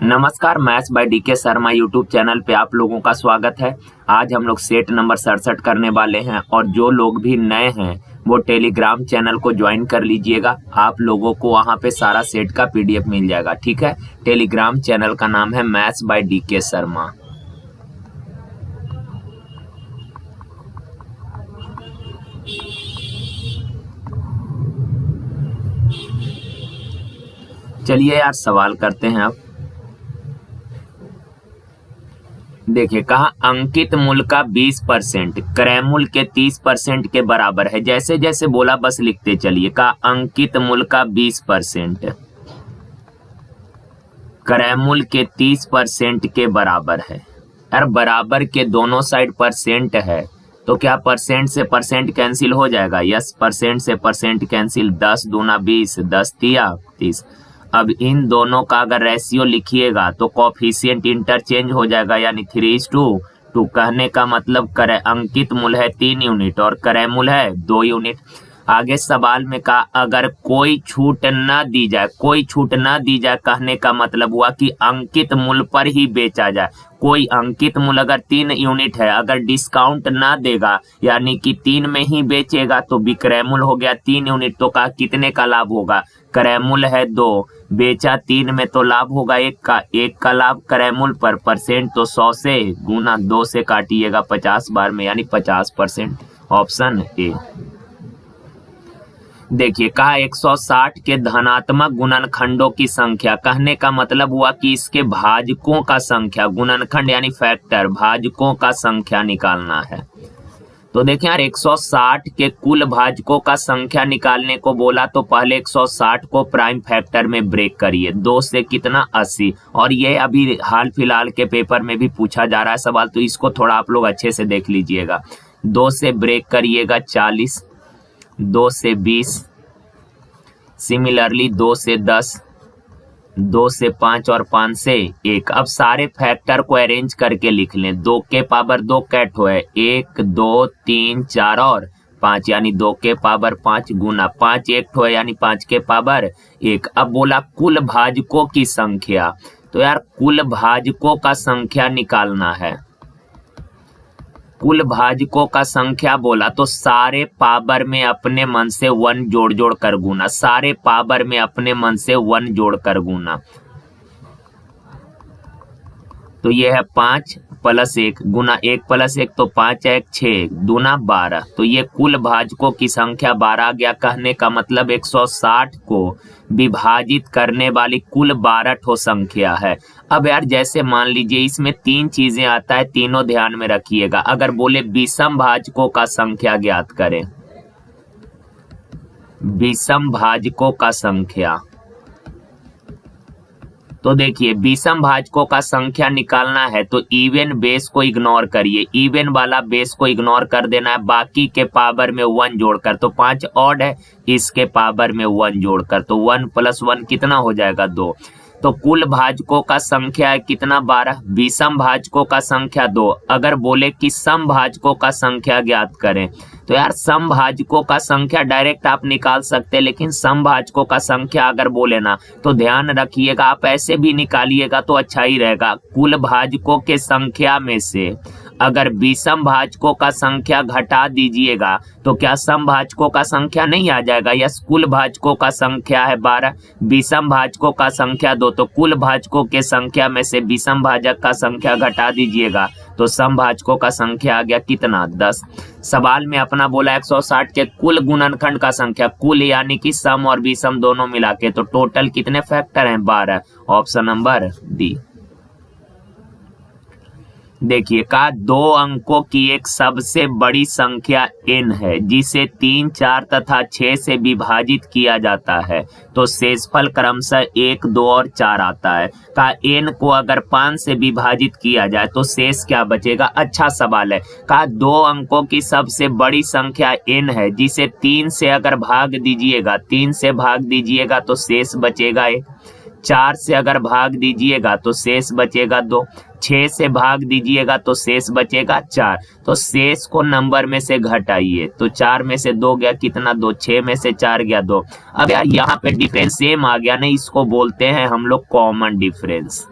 नमस्कार, maths by DK Sharma YouTube channel पे आप लोगों का स्वागत है। आज हम लोग सेट नंबर 67 करने वाले हैं और जो लोग भी नए हैं वो टेलीग्राम चैनल को ज्वाइन कर लीजिएगा। आप लोगों को वहां पे सारा सेट का पीडीएफ मिल जाएगा। ठीक है, टेलीग्राम चैनल का नाम है मैथ्स बाय डीके शर्मा। चलिए यार सवाल करते हैं। अब देखिए, कहा अंकित मूल्य का 20% क्रय मूल्य के 30% के बराबर है। जैसे जैसे बोला बस लिखते चलिए। कहा अंकित मूल्य का 20% क्रय मूल्य के 30% के बराबर है। यार बराबर के दोनों साइड परसेंट है तो क्या परसेंट से परसेंट कैंसिल हो जाएगा? यस, परसेंट से परसेंट कैंसिल। 10 दूना 20, 10 तिया 30। अब इन दोनों का अगर रेशियो लिखिएगा तो कोफिशिएंट इंटरचेंज हो जाएगा, यानी 3:2। कहने का मतलब क्रय अंकित मूल्य है 3 यूनिट और क्रय मूल्य है 2 यूनिट। आगे सवाल में कहा अगर कोई छूट न दी जाए, कोई छूट न दी जाए कहने का मतलब हुआ कि अंकित मूल्य पर ही बेचा जाए। कोई अंकित मूल्य अगर 3 यूनिट है, अगर डिस्काउंट ना देगा यानी कि 3 में ही बेचेगा तो विक्रय मूल्य हो गया 3 यूनिट। तो कहा कितने का लाभ होगा? क्रय मूल्य है 2, बेचा 3 में तो लाभ होगा 1 का लाभ क्रय मूल्य पर। परसेंट तो 100 से गुना 2 से काटिएगा 50 बार में, यानी 50%। Option A. देखिए, कहा 160 के धनात्मक गुणनखंडों की संख्या। कहने का मतलब हुआ कि इसके भाजकों का संख्या, गुणनखंड यानी फैक्टर, भाजकों का संख्या निकालना है। तो देखिए यार 160 के कुल भाजकों का संख्या निकालने को बोला तो पहले 160 को प्राइम फैक्टर में ब्रेक करिए। 2 से कितना 80, और ये अभी हाल फिलहाल के पेपर में भी पूछा जा रहा है सवाल, तो इसको थोड़ा आप लोग अच्छे से देख लीजिएगा। 2 से ब्रेक करिएगा 40, 2 से 20, सिमिलरली 2 से 10, 2 से 5 और 5 से 1। अब सारे फैक्टर को अरेंज करके लिख लें। 2 के पावर 2 कैट हो है 1, 2, 3, 4 और 5, यानी 2 के पावर 5 गुना 5 एक हो है, यानी 5 के पावर 1। अब बोला कुल भाजकों की संख्या, तो यार कुल भाजकों का संख्या निकालना है। कुल भाजकों का संख्या बोला तो सारे पावर में अपने मन से 1 जोड़ जोड़ कर गुना, सारे पावर में अपने मन से 1 जोड़ कर गुना। तो ये है 5 + 1 गुना 1 + 1 तो 5 1 6 दूना 12। तो ये कुल भाजकों की संख्या 12 आ गया। कहने का मतलब 160 को विभाजित करने वाली कुल 12 ठो संख्या है। अब यार जैसे मान लीजिए इसमें 3 चीजें आता है, तीनों ध्यान में रखिएगा। अगर बोले विषम भाजकों का संख्या ज्ञात करें, विषम भाजकों का संख्या, तो देखिए विषम भाजकों का संख्या निकालना है तो इवन बेस को इग्नोर करिए, इवन वाला बेस को इग्नोर कर देना है। बाकी के पावर में 1 जोड़कर, तो 5 ऑड है, इसके पावर में 1 जोड़कर, तो 1 + 1 कितना हो जाएगा 2। तो कुल भाजकों का संख्या है कितना 12, विषम भाजकों का संख्या 2। अगर बोले कि सम भाजकों का संख्या ज्ञात करें तो यार सम भाजकों का संख्या डायरेक्ट आप निकाल सकते हैं, लेकिन सम भाजकों का संख्या अगर बोले ना तो ध्यान रखिएगा, आप ऐसे भी निकालिएगा तो अच्छा ही रहेगा। कुल भाजकों के संख्या में से अगर विषम भाजकों का संख्या घटा दीजिएगा तो क्या सम भाजकों का संख्या नहीं आ जाएगा? यस, कुल भाजकों का संख्या है 12, विषम भाजकों का संख्या 2, तो कुल भाजकों के संख्या में से विषम भाजक का संख्या घटा दीजिएगा तो सम भाजकों का संख्या आ गया कितना 10। सवाल में अपना बोला 160 के कुल गुणनखंड का संख्या, कुल यानी कि सम और विषम दोनों मिला के, तो टोटल कितने फैक्टर हैं 12। Option number D. देखिए, कहा 2 अंकों की एक सबसे बड़ी संख्या n है जिसे 3, 4 तथा 6 से विभाजित किया जाता है तो शेषफल क्रमशः 1, 2 और 4 आता है। कहा n को अगर 5 से विभाजित किया जाए तो शेष क्या बचेगा? अच्छा सवाल है। कहा 2 अंकों की सबसे बड़ी संख्या n है जिसे 3 से अगर भाग दीजिएगा, 3 से भाग दीजिएगा तो शेष बचेगा 1, 4 से अगर भाग दीजिएगा तो शेष बचेगा 2, 6 से भाग दीजिएगा तो शेष बचेगा 4। तो शेष को नंबर में से घटाइए, तो 4 में से 2 गया कितना 2, 6 में से 4 गया 2। अब यार यहाँ पे डिफरेंस सेम आ गया ना, इसको बोलते हैं हम लोग कॉमन डिफरेंस।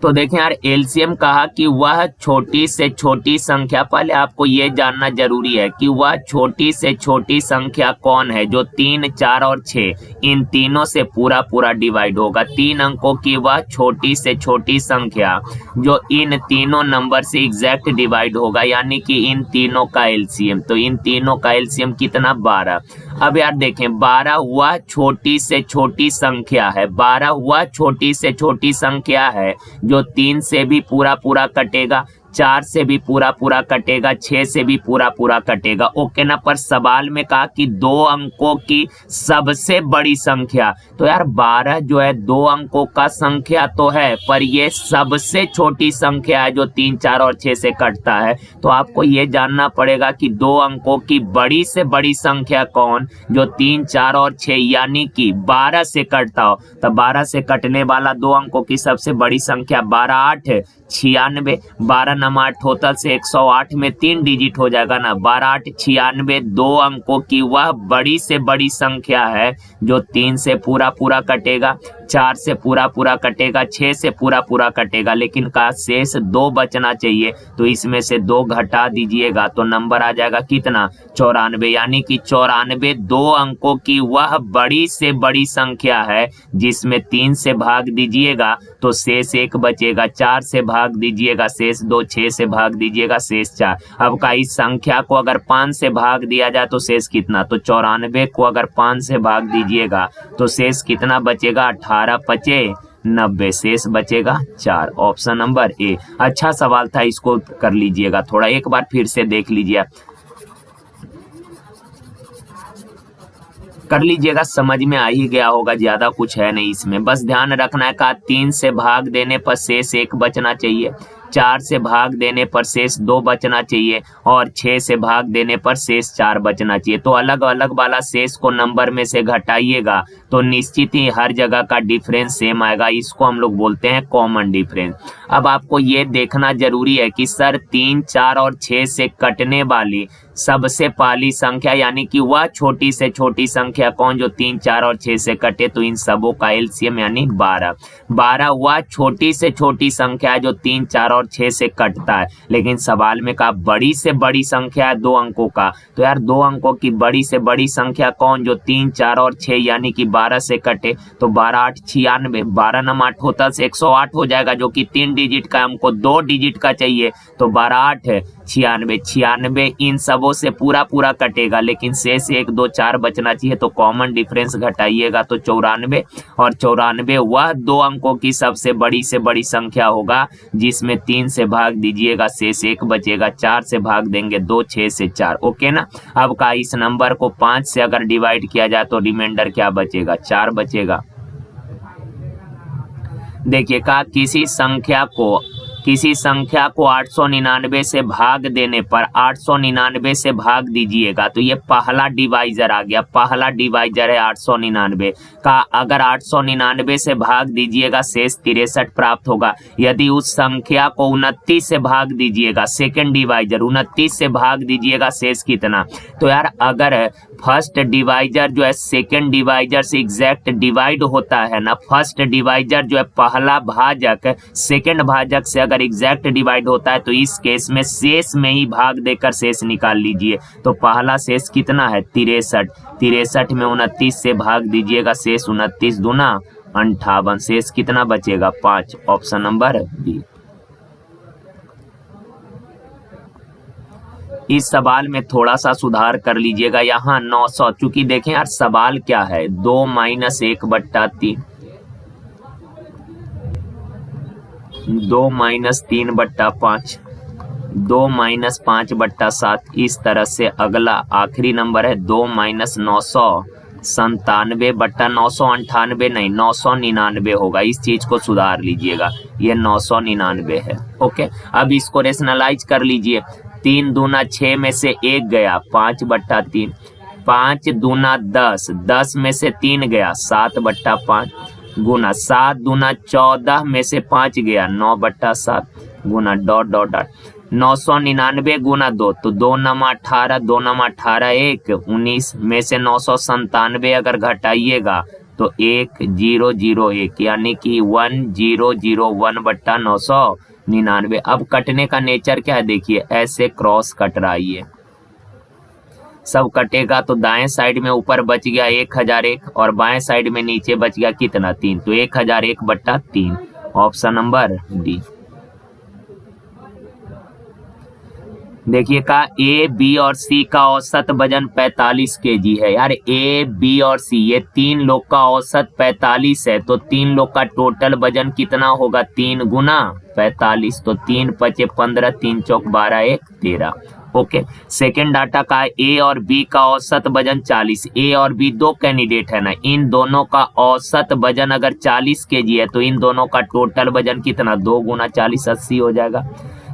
तो देखें यार, एलसीएम कहा कि वह छोटी से छोटी संख्या, पहले आपको ये जानना जरूरी है कि वह छोटी से छोटी संख्या कौन है जो 3, 4 और 6 इन तीनों से पूरा पूरा डिवाइड होगा। 3 अंकों की वह छोटी से छोटी संख्या जो इन तीनों नंबर से एग्जैक्ट डिवाइड होगा, यानी कि इन तीनों का एलसीएम। तो इन तीनों का एलसीएम कितना? 12। अब यार देखें, 12 वह छोटी से छोटी संख्या है, 12 वह छोटी से छोटी संख्या है जो 3 से भी पूरा पूरा कटेगा, 4 से भी पूरा पूरा कटेगा, 6 से भी पूरा पूरा कटेगा। ओके ना। पर सवाल में कहा कि 2 अंकों की सबसे बड़ी संख्या, तो यार 12 जो है 2 अंकों का संख्या तो है, पर ये सबसे छोटी संख्या है जो 3, 4 और 6 से कटता है। तो आपको ये जानना पड़ेगा कि 2 अंकों की बड़ी से बड़ी संख्या कौन जो 3, 4 और 6 यानी कि 12 से कटता हो। तो 12 से कटने वाला 2 अंकों की सबसे बड़ी संख्या 12, 8, 96। 12 नम 8 टोटल से 108 में 3 डिजिट हो जाएगा ना। 12, 8, 96 2 अंकों की वह बड़ी से बड़ी संख्या है जो 3 से पूरा पूरा कटेगा, 4 से पूरा पूरा कटेगा, 6 से पूरा पूरा कटेगा, लेकिन का शेष 2 बचना चाहिए। तो इसमें से 2 घटा दीजिएगा तो नंबर आ जाएगा कितना? 94। यानी कि 94 2 अंकों की वह बड़ी से बड़ी संख्या है जिसमें 3 से भाग दीजिएगा तो शेष 1 बचेगा, 4 से भाग दीजिएगा शेष 2, 6 से भाग दीजिएगा शेष 4। अब का इस संख्या को अगर 5 से भाग दिया जाए तो शेष कितना? तो 94 को अगर 5 से भाग दीजिएगा तो शेष कितना बचेगा? 18 पचे 90, शेष बचेगा 4। ऑप्शन नंबर ए। अच्छा सवाल था, इसको कर लीजिएगा थोड़ा, एक बार फिर से देख लीजिए, कर लीजिएगा, समझ में आ ही गया होगा, ज्यादा कुछ है नहीं इसमें। बस ध्यान रखना है का 3 से भाग देने पर शेष 1 बचना चाहिए, 4 से भाग देने पर शेष 2 बचना चाहिए और 6 से भाग देने पर शेष 4 बचना चाहिए। तो अलग अलग वाला शेष को नंबर में से घटाइएगा तो निश्चित ही हर जगह का डिफरेंस सेम आएगा। इसको हम लोग बोलते हैं कॉमन डिफरेंस। अब आपको ये देखना जरूरी है कि सर 3, 4 और 6 से कटने वाली सबसे पहली संख्या यानी कि वह छोटी से छोटी संख्या कौन जो 3, 4 और 6 से कटे, तो इन सबों का एलसीएम यानी 12। 12 वह छोटी से छोटी संख्या है जो 3, 4 और 6 से कटता है, लेकिन सवाल में कहा बड़ी से बड़ी संख्या है 2 अंकों का। तो यार 2 अंकों की बड़ी से बड़ी संख्या कौन जो 3, 4 और 6 यानी कि 12 से कटे, तो 12, 8, 96। 12 नम 8 होता है 108 हो जाएगा जो कि 3 डिजिट का, हमको 2 डिजिट का चाहिए। तो 12, 8, 96। 96 इन सबों से पूरा पूरा कटेगा, लेकिन शेष 1, 2, 4 बचना चाहिए। तो कॉमन डिफरेंस घटाइएगा तो 94 और 94 वह 2 अंकों की सबसे बड़ी से बड़ी संख्या होगा जिसमें 3 से भाग दीजिएगा शेष 1 बचेगा, 4 से भाग देंगे 2, 6 से 4। ओके ना। अब का इस नंबर को 5 से अगर डिवाइड किया जाए तो रिमाइंडर क्या बचेगा? 4 बचेगा। देखिए का किसी संख्या को 899 से भाग देने पर 899 से भाग दीजिएगा तो ये पहला डिवाइजर आ गया, पहला डिवाइजर है 899 का। अगर 899 से भाग दीजिएगा शेष 63 प्राप्त होगा। यदि उस संख्या को 29 से भाग दीजिएगा, सेकंड डिवाइजर 29 से भाग दीजिएगा शेष कितना? तो यार अगर फर्स्ट डिवाइजर जो है सेकंड डिवाइजर से एग्जैक्ट डिवाइड होता है ना, फर्स्ट डिवाइजर जो है पहला भाजक सेकंड भाजक से अगर एग्जैक्ट डिवाइड होता है तो इस केस में शेष में ही भाग देकर शेष निकाल लीजिए। तो पहला शेष कितना है? 63। 63 में 29 से भाग दीजिएगा शेष 29 दूना 58, शेष कितना बचेगा? 5। Option number B. इस सवाल में थोड़ा सा सुधार कर लीजिएगा, यहाँ 900, चूंकि देखें यार सवाल क्या है 2 - 1/3, 2 - 3/5, 2 - 5/7। इस तरह से अगला आखिरी नंबर है 2 - 997/998 नहीं 999 होगा। इस चीज को सुधार लीजिएगा, ये 999 है। ओके, अब इसको रेशनलाइज कर लीजिए। 3 दूना 6 में से 1 गया 5/3, 5 दूना 10, 10 में से 3 गया 7/5 गुना 7 दूना 14 में से 5 गया 9/7 गुना ... 999 गुना 2 तो 2 नम 18, 2 नम 18 1 19 में से 997 अगर घटाइएगा तो 1001 यानी कि 1001/999। अब कटने का नेचर क्या है देखिए, ऐसे क्रॉस कट रहा है, ये सब कटेगा तो दाएं साइड में ऊपर बच गया 1001 और बाएं साइड में नीचे बच गया कितना 3, तो 1001/3 ऑप्शन नंबर डी। देखिए का ए बी और सी का औसत वजन 45 केजी है। यार ए बी और सी ये 3 लोग का औसत 45 है, तो 3 लोग का टोटल वजन कितना होगा 3 गुना 45, तो 3 पचे 15, 3 चौक 12, 1 13। ओके, सेकेंड डाटा का ए और बी का औसत वजन 40। ए और बी दो कैंडिडेट है ना, इन दोनों का औसत वजन अगर 40 केजी है तो इन दोनों का टोटल वजन कितना 2 गुना 40 80 हो जाएगा।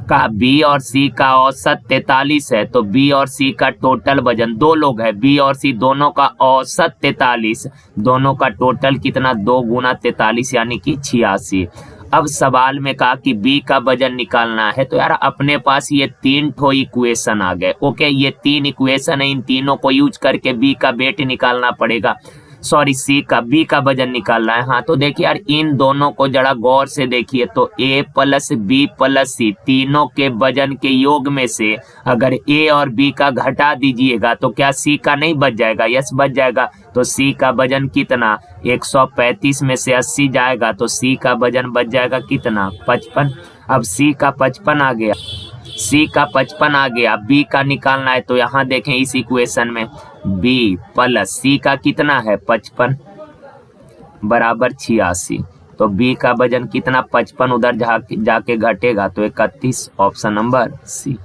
का बी और सी का औसत 43 है, तो बी और सी का टोटल वजन, दो लोग है बी और सी दोनों का औसत 43, दोनों का टोटल कितना 2 गुना 43 यानी कि 86। अब सवाल में कहा कि बी का वजन निकालना है, तो यार अपने पास ये 3 ठो इक्वेशन आ गए। ओके, ये 3 इक्वेशन है, इन तीनों को यूज करके बी का वेट निकालना पड़ेगा, सॉरी सी का बी का वजन निकालना है। हाँ तो देखिए यार इन दोनों को जरा गौर से देखिए, तो ए प्लस बी प्लस सी तीनों के वजन के योग में से अगर ए और बी का घटा दीजिएगा तो क्या सी का नहीं बच जाएगा, यस बच जाएगा। तो सी का वजन कितना 135 में से 80 जाएगा तो सी का वजन बच जाएगा कितना 55। अब सी का 55 आ गया, सी का 55 आ गया, बी का निकालना है, तो यहाँ देखें इस इक्वेशन में बी प्लस सी का कितना है 55 बराबर 86, तो बी का वजन कितना 55 उधर जाके घटेगा तो 31 ऑप्शन नंबर सी।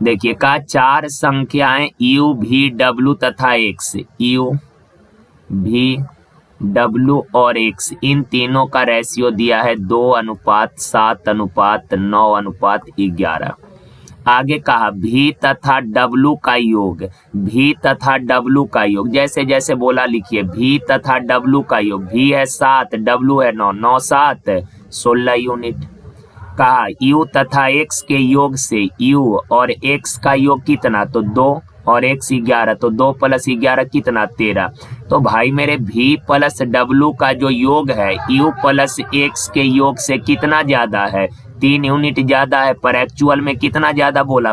देखिए का 4 संख्याएं u v w तथा x, u v w और x इन तीनों का रेशियो दिया है 2:7:9:11। आगे कहा v तथा w का योग, v तथा w का योग जैसे जैसे बोला लिखिए, v तथा w का योग, v है 7 w है 9, 9 7 16 यूनिट। कहा u तथा x के योग से u और x का योग कितना, तो 2 और x 11, तो 2 + 11 कितना 13। तो भाई मेरे v प्लस w का जो योग है u प्लस x के योग से कितना ज्यादा है 3 यूनिट ज्यादा है, पर एक्चुअल में कितना ज्यादा बोला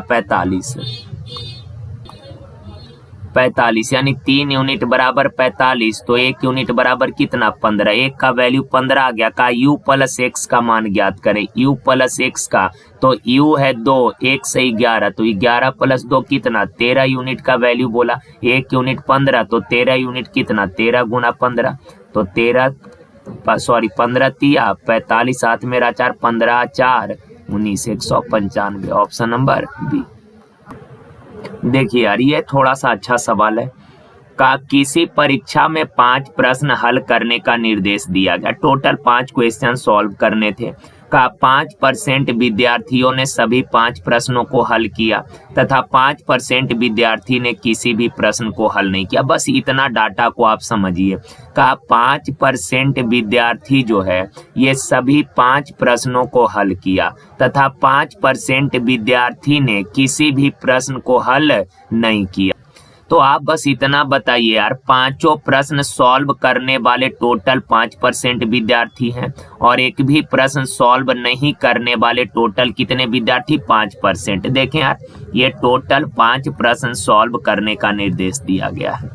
45 यानी 3 यूनिट बराबर 45, तो 1 यूनिट बराबर कितना 15, 1 का वैल्यू 15 आ गया। का u प्लस x का मान ज्ञात करें, u प्लस x का, तो u है 2 1 से 11, तो 11 + 2 कितना 13 यूनिट का वैल्यू बोला, 1 यूनिट 15, तो 13 यूनिट कितना 13 गुना 15, तो 15 × 45 7 मेरा 4 15 4 19 195 ऑप्शन नंबर बी। देखिए यार ये थोड़ा सा अच्छा सवाल है। का किसी परीक्षा में 5 प्रश्न हल करने का निर्देश दिया गया, टोटल 5 क्वेश्चन सॉल्व करने थे। का 5% विद्यार्थियों ने सभी 5 प्रश्नों को हल किया तथा 5% विद्यार्थी ने किसी भी प्रश्न को हल नहीं किया। बस इतना डाटा को आप समझिए। का 5% विद्यार्थी जो है ये सभी 5 प्रश्नों को हल किया तथा 5% विद्यार्थी ने किसी भी प्रश्न को हल नहीं किया। तो आप बस इतना बताइए यार, पांचों प्रश्न सॉल्व करने वाले टोटल 5% विद्यार्थी हैं और एक भी प्रश्न सॉल्व नहीं करने वाले टोटल कितने विद्यार्थी 5%। देखें यार ये टोटल 5 प्रश्न सॉल्व करने का निर्देश दिया गया है।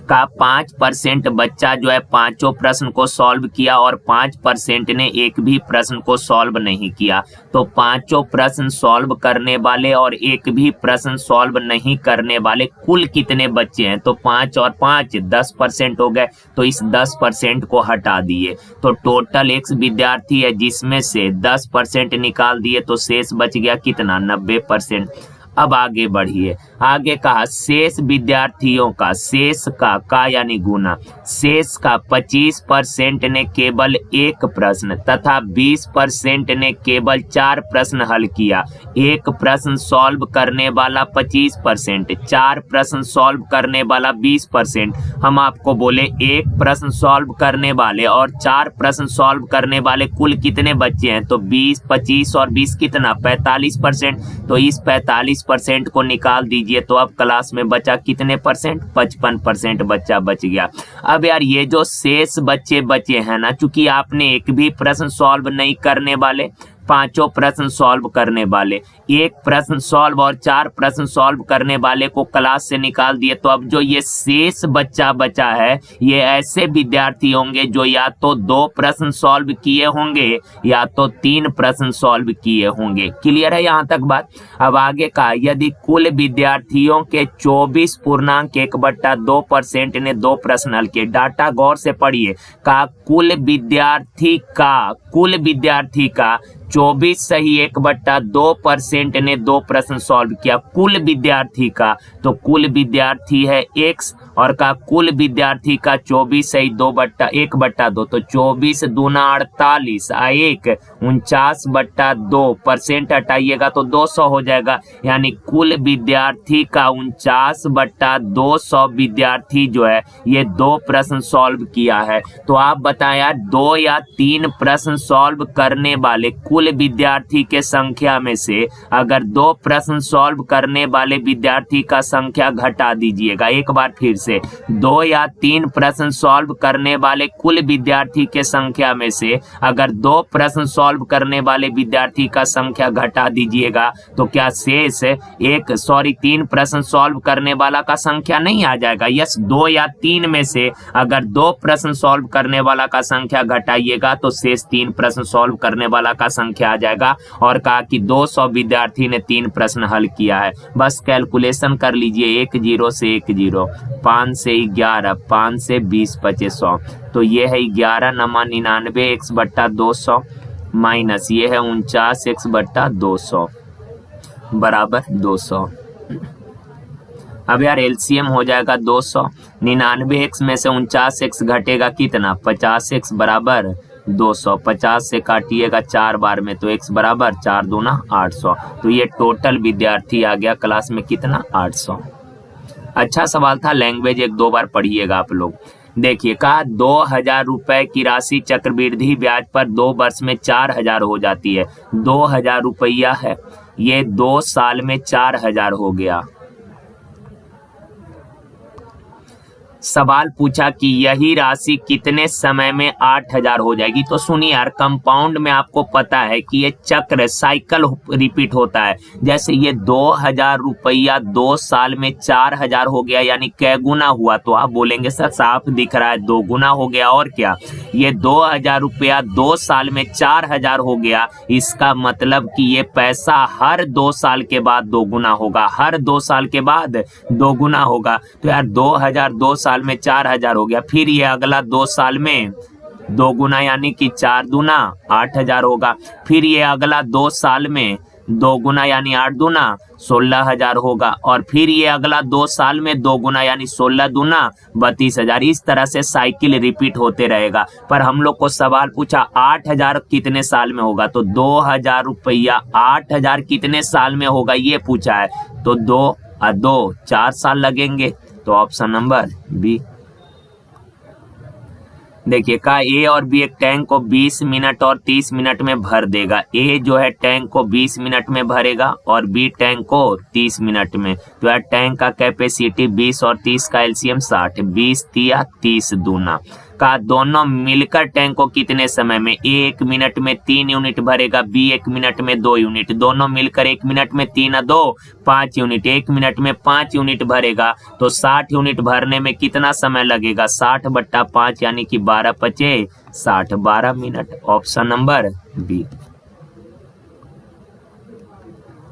का 5% बच्चा जो है पांचों प्रश्न को सॉल्व किया और 5% ने एक भी प्रश्न को सॉल्व नहीं किया। तो पांचों प्रश्न सॉल्व करने वाले और एक भी प्रश्न सॉल्व नहीं करने वाले कुल कितने बच्चे हैं, तो 5 और 5 10% हो गए। तो इस 10% को हटा दिए तो टोटल x विद्यार्थी है जिसमें से 10% निकाल दिए तो शेष बच गया कितना 90%। अब आगे बढ़िए, आगे कहा शेष विद्यार्थियों का, शेष का यानी गुना, शेष का 25% ने केवल एक प्रश्न तथा 20% ने केवल 4 प्रश्न हल किया। एक प्रश्न सॉल्व करने वाला 25%, 4 प्रश्न सॉल्व करने वाला 20%। हम आपको बोले एक प्रश्न सॉल्व करने वाले और 4 प्रश्न सॉल्व करने वाले कुल कितने बच्चे हैं, तो 20 25 और 20 कितना 45%। तो इस 45% को निकाल दीजिए दीजिए तो अब क्लास में बचा कितने परसेंट, 55% बच्चा बच गया। अब यार ये जो शेष बच्चे बचे हैं ना, चूंकि आपने एक भी प्रश्न सॉल्व नहीं करने वाले, पांचों प्रश्न सॉल्व करने वाले, एक प्रश्न सॉल्व और 4 प्रश्न सॉल्व करने वाले को क्लास से निकाल दिए, तो अब जो ये शेष बच्चा बचा है ये ऐसे विद्यार्थी होंगे जो या तो 2 प्रश्न सॉल्व किए होंगे या तो 3 प्रश्न सॉल्व किए होंगे। क्लियर है यहाँ तक बात। अब आगे का, यदि कुल विद्यार्थियों के 24.1/2% ने 2 प्रश्न हल किए, डाटा गौर से पढ़िए, का कुल विद्यार्थी का 24 सही 1/2% ने 2 प्रश्न सॉल्व किया, कुल विद्यार्थी का, तो कुल विद्यार्थी है x और का कुल विद्यार्थी का 24 सही 1/2, तो 24 दूना 48 1 49/2% हटाइएगा तो 200 हो जाएगा, यानी कुल विद्यार्थी का 49/200 विद्यार्थी जो है ये 2 प्रश्न सॉल्व किया है। तो आप बताएं यार, 2 या 3 प्रश्न सॉल्व करने वाले कुल विद्यार्थी के संख्या में से अगर 2 प्रश्न सॉल्व करने वाले विद्यार्थी का संख्या घटा दीजिएगा। एक बार फिर से, 2 या 3 प्रश्न सॉल्व करने वाले कुल विद्यार्थी के संख्या में से अगर 2 प्रश्न सॉल्व करने वाले विद्यार्थी का संख्या घटा दीजिएगा तो क्या शेष 3 प्रश्न सॉल्व करने वाला का संख्या नहीं आ जाएगा। यस, 2 या 3 में से अगर 2 प्रश्न सॉल्व करने वाला का संख्या घटाइएगा तो शेष 3 प्रश्न सॉल्व करने वाला का संख्या आ जाएगा। और कहा कि 200 विद्यार्थी ने 3 प्रश्न हल किया है। बस कैलकुलेशन कर लीजिए, 1 0 से 1 0, 5 से 11, 5 से 20 25 100, तो ये है 11 नमा 99 x/200 माइनस ये है 49 x/200 बराबर 200। अब यार एलसीएम हो जाएगा 200, 99x में से 49x घटेगा कितना, 50x बराबर 200, 50 से काटिएगा 4 बार में तो x बराबर 4 दूना 800, तो ये टोटल विद्यार्थी आ गया क्लास में कितना, 800। अच्छा सवाल था, लैंग्वेज 1-2 बार पढ़िएगा आप लोग। देखिए, कहा 2000 रुपए की राशि चक्रवृद्धि ब्याज पर 2 वर्ष में 4000 हो जाती है। 2000 रुपया है, ये 2 साल में 4000 हो गया। सवाल पूछा कि यही राशि कितने समय में 8000 हो जाएगी। तो सुनिए यार, कंपाउंड में आपको पता है कि ये चक्र साइकिल रिपीट होता है। जैसे ये 2000 रुपया 2 साल में 4000 हो गया, यानी कै गुना हुआ, तो आप बोलेंगे सर साफ दिख रहा है 2 गुना हो गया। और क्या, ये 2000 रुपया 2 साल में 4000 हो गया, इसका मतलब कि ये पैसा हर 2 साल के बाद 2 गुना होगा, हर 2 साल के बाद 2 गुना होगा। तो यार 2000 2 साल में 4000 हो गया, फिर ये अगला 2 साल में 2 गुना यानी कि 4 दूना 8000 होगा, फिर ये अगला 2 साल में 2 गुना यानी 8 दूना 16000 होगा, और फिर ये अगला 2 साल में 2 गुना यानी 16 दूना 32000। इस तरह से साइकिल रिपीट होते रहेगा। पर हम लोग को सवाल पूछा 8000 कितने साल में होगा, तो 2000 रुपया 8000 कितने साल में होगा ये पूछा है, तो 2 और 2 4 साल लगेंगे, तो ऑप्शन नंबर बी। देखिए, कहा ए और बी एक टैंक को 20 मिनट और 30 मिनट में भर देगा। ए जो है टैंक को 20 मिनट में भरेगा और बी टैंक को 30 मिनट में। तो यार टैंक का कैपेसिटी 20 और 30 का एलसीएम 60, 20 तिया 30 दूना। का दोनों मिलकर टैंक को कितने समय में, ए 1 मिनट में 3 यूनिट भरेगा, बी 1 मिनट में 2 यूनिट, दोनों मिलकर 1 मिनट में 3 और 2 5 यूनिट, 1 मिनट में 5 यूनिट भरेगा, तो 60 यूनिट भरने में कितना समय लगेगा, 60/5 यानी कि 12 पचे 60, 12 मिनट। Option number B.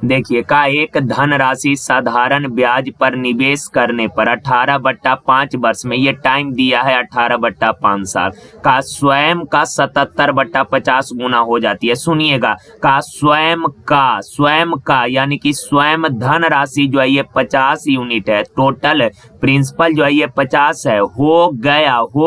देखिए, का एक धनराशि साधारण ब्याज पर निवेश करने पर 18/5 वर्ष में, ये टाइम दिया है 18/5 साल, का स्वयं का 77/50 गुना हो जाती है। सुनिएगा, का स्वयं का यानी कि स्वयं धनराशि जो है ये 50 यूनिट है, टोटल प्रिंसिपल जो है ये 50 है, हो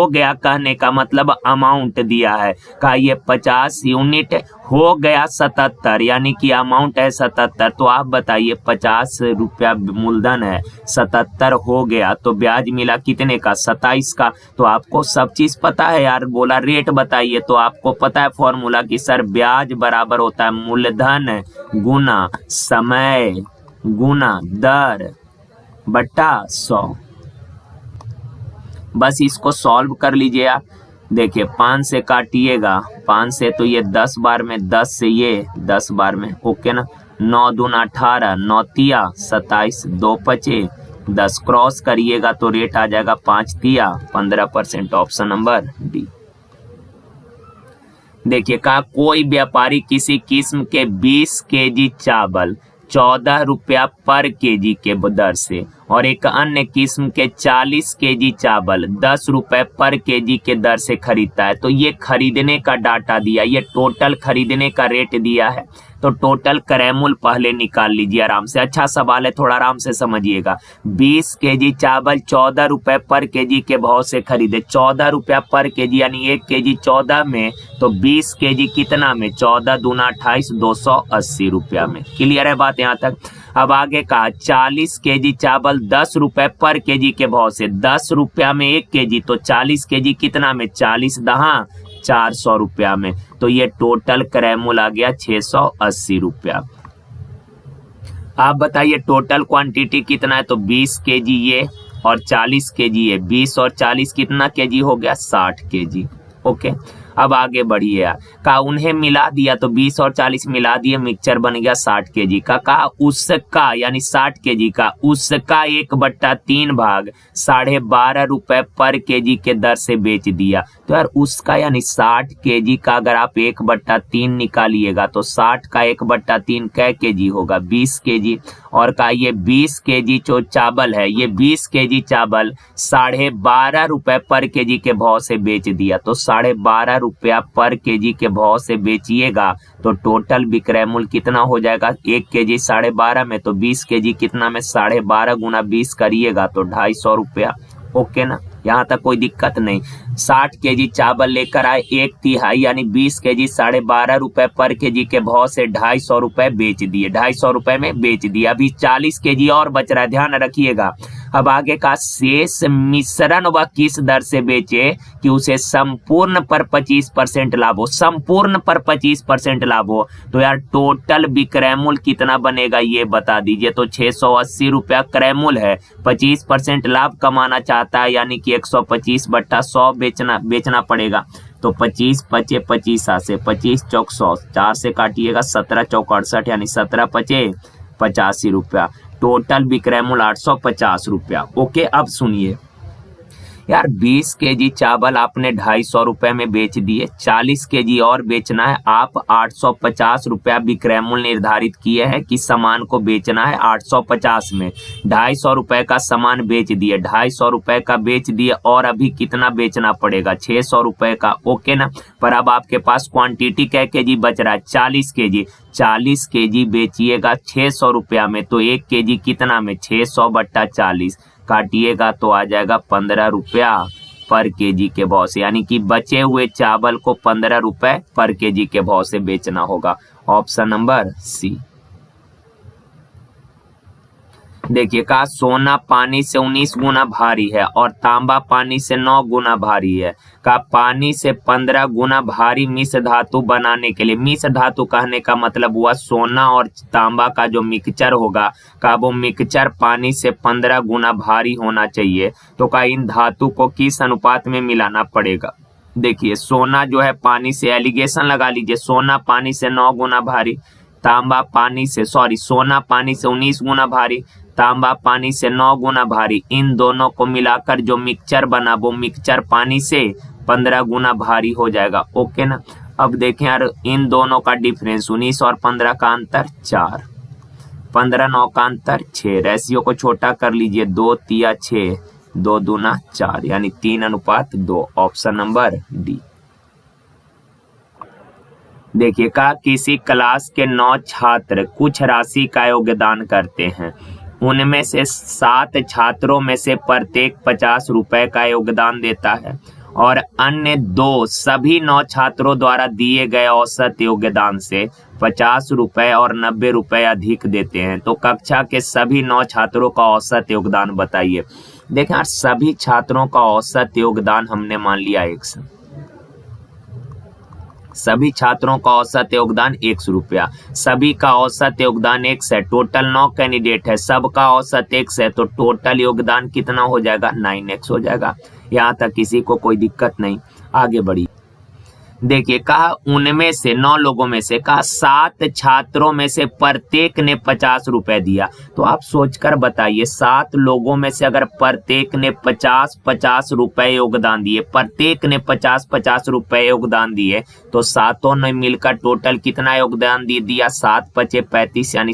गया कहने का मतलब अमाउंट दिया है, का ये 50 यूनिट हो गया 77 यानी कि अमाउंट है 77। तो आप बताइए 50 रुपया मूलधन है, 77 हो गया तो ब्याज मिला कितने का, 27 का। तो आपको सब चीज पता है यार, बोला रेट बताइए, तो आपको पता है फॉर्मूला कि सर ब्याज बराबर होता है मूलधन गुना समय गुना दर बट्टा 100। बस इसको सॉल्व कर लीजिए आप। देखिए 5 से काटिएगा, 5 से तो ये 10 बार में, 10 से ये 10 बार में, ओके ना। 9 दूना 18, 9 तिया 27, 2 पचे 10, क्रॉस करिएगा तो रेट आ जाएगा 5 तिया 15%। Option number D. देखिए कहा कोई व्यापारी किसी किस्म के 20 केजी चावल 14 रुपया पर केजी के दर से और एक अन्य किस्म के 40 केजी चावल 10 रुपए पर केजी के दर से खरीदता है। तो ये खरीदने का डाटा दिया, ये टोटल खरीदने का रेट दिया है। तो टोटल क्रयमूल्य पहले निकाल लीजिए आराम से। अच्छा सवाल है, थोड़ा आराम से समझिएगा। 20 केजी चावल 14 रुपए पर केजी के भाव से खरीदे, 14 रुपया पर केजी यानी 1 केजी 14 में, तो 20 केजी कितना में, 14 दूना 28, 280 रुपया में। क्लियर है बात यहाँ तक। अब आगे कहा 40 केजी चावल 10 रुपए पर केजी के भाव से, 10 रुपया में 1 केजी, तो 40 केजी कितना में, 40 दहा 400 रुपया में। तो ये टोटल क्रयमूल्य आ गया 680 रुपया। आप बताइए टोटल क्वांटिटी कितना है, तो 20 केजी ये और 40 केजी ये, 20 और 40 कितना केजी हो गया, 60 केजी। ओके अब आगे बढ़िए। कहा उन्हें मिला दिया, तो 20 और 40 मिला दिए, मिक्सचर बन गया 60 केजी का। कहा उसका यानी 60 केजी का, उसका 1/3 भाग 12.5 रुपए पर केजी के दर से बेच दिया। तो यार उसका यानी 60 केजी का अगर आप 1/3 निकालिएगा तो 60 का 1/3 कै केजी होगा, 20 केजी। और कहा ये 20 केजी जो चावल है, ये 20 केजी चावल 12.5 रुपए पर केजी के भाव से बेच दिया। तो 12.5 रुपया पर केजी के भाव से बेचिएगा तो टोटल विक्रय मूल्य कितना हो जाएगा, 1 केजी 12.5 में, तो 20 केजी कितना में, 12.5 गुना 20 करिएगा तो 250 रुपया। ओके ना, यहाँ तक कोई दिक्कत नहीं। 60 केजी चावल लेकर आए, 1/3 यानी 20 केजी 12.5 रुपए पर केजी के भाव से 250 रुपए बेच दिए, 250 रुपए में बेच दिया। अभी 40 केजी और बच रहा है, ध्यान रखिएगा। अब आगे का शेष मिश्रण वह किस दर से बेचे कि उसे संपूर्ण पर 25% लाभ हो, संपूर्ण पर 25% लाभ हो। तो यार टोटल विक्रय मूल्य कितना बनेगा ये बता दीजिए। तो 680 रुपया क्रय मूल्य है, 25% लाभ कमाना चाहता है यानी कि 125/100 बेचना पड़ेगा। तो 25 पचे 25 से 25 चौक 100, 4 से काटिएगा 17 चौक 68 यानी 17 पचे 85 रुपया। टोटल विक्रय मूल्य 850 रुपया। ओके अब सुनिए यार, 20 केजी चावल आपने 250 रुपए में बेच दिए, 40 केजी और बेचना है, आप 850 रुपया विक्रय मूल्य निर्धारित किए हैं कि सामान को बेचना है 850 में। 250 रुपए का सामान बेच दिए, 250 रुपए का बेच दिए और अभी कितना बेचना पड़ेगा, 600 रुपए का। ओके ना, पर अब आपके पास क्वांटिटी क्या केजी बच रहा है, 40 केजी। 40 केजी बेचिएगा 600 रुपया में, तो 1 केजी कितना में, 600/40 काटिएगा तो आ जाएगा 15 रुपया पर केजी के भाव से, यानी कि बचे हुए चावल को 15 रुपए पर केजी के भाव से बेचना होगा। Option number C. देखिए कहा सोना पानी से 19 गुना भारी है और तांबा पानी से 9 गुना भारी है। कहा पानी से 15 गुना भारी मिश्र धातु बनाने के लिए, मिश्र धातु कहने का मतलब हुआ सोना और तांबा का जो मिक्सचर होगा, का वो मिक्सचर पानी से 15 गुना भारी होना चाहिए। तो कहा इन धातु को किस अनुपात में मिलाना पड़ेगा। देखिए सोना जो है पानी से, एलिगेशन लगा लीजिए, सोना पानी से 9 गुना भारी, तांबा पानी से सोना पानी से 19 गुना भारी, तांबा पानी से 9 गुना भारी। इन दोनों को मिलाकर जो मिक्सचर बना वो मिक्सचर पानी से 15 गुना भारी हो जाएगा। ओके ना, अब देखें यार इन दोनों का डिफरेंस, 19 और 15 का अंतर 4, 15 9 का अंतर 6। रेशियो को छोटा कर लीजिए, 2 तिया 6, 2 दूना 4 यानी 3:2। Option number D. देखिए कहा किसी क्लास के 9 छात्र कुछ राशि का योगदान करते हैं, उनमें से 7 छात्रों में से प्रत्येक 50 रुपए का योगदान देता है और अन्य 2 सभी 9 छात्रों द्वारा दिए गए औसत योगदान से 50 रुपए और 90 रुपए अधिक देते हैं। तो कक्षा के सभी 9 छात्रों का औसत योगदान बताइए। देखें यार सभी छात्रों का औसत योगदान हमने मान लिया 100, सभी छात्रों का औसत योगदान 100 रुपया, सभी का औसत योगदान 1 है, टोटल 9 कैंडिडेट है, सबका औसत 1 है, तो टोटल योगदान कितना हो जाएगा 9x हो जाएगा। यहाँ तक किसी को कोई दिक्कत नहीं, आगे बढ़ी। देखिए कहा उनमें से 9 लोगों में से कहा 7 छात्रों में से प्रत्येक ने 50 रुपए दिया। तो आप सोचकर बताइए 7 लोगों में से अगर प्रत्येक ने 50-50 रुपए योगदान दिए, प्रत्येक ने 50-50 रुपए योगदान दिए, तो सातों ने मिलकर टोटल कितना योगदान दिया 7×5 = 35 यानी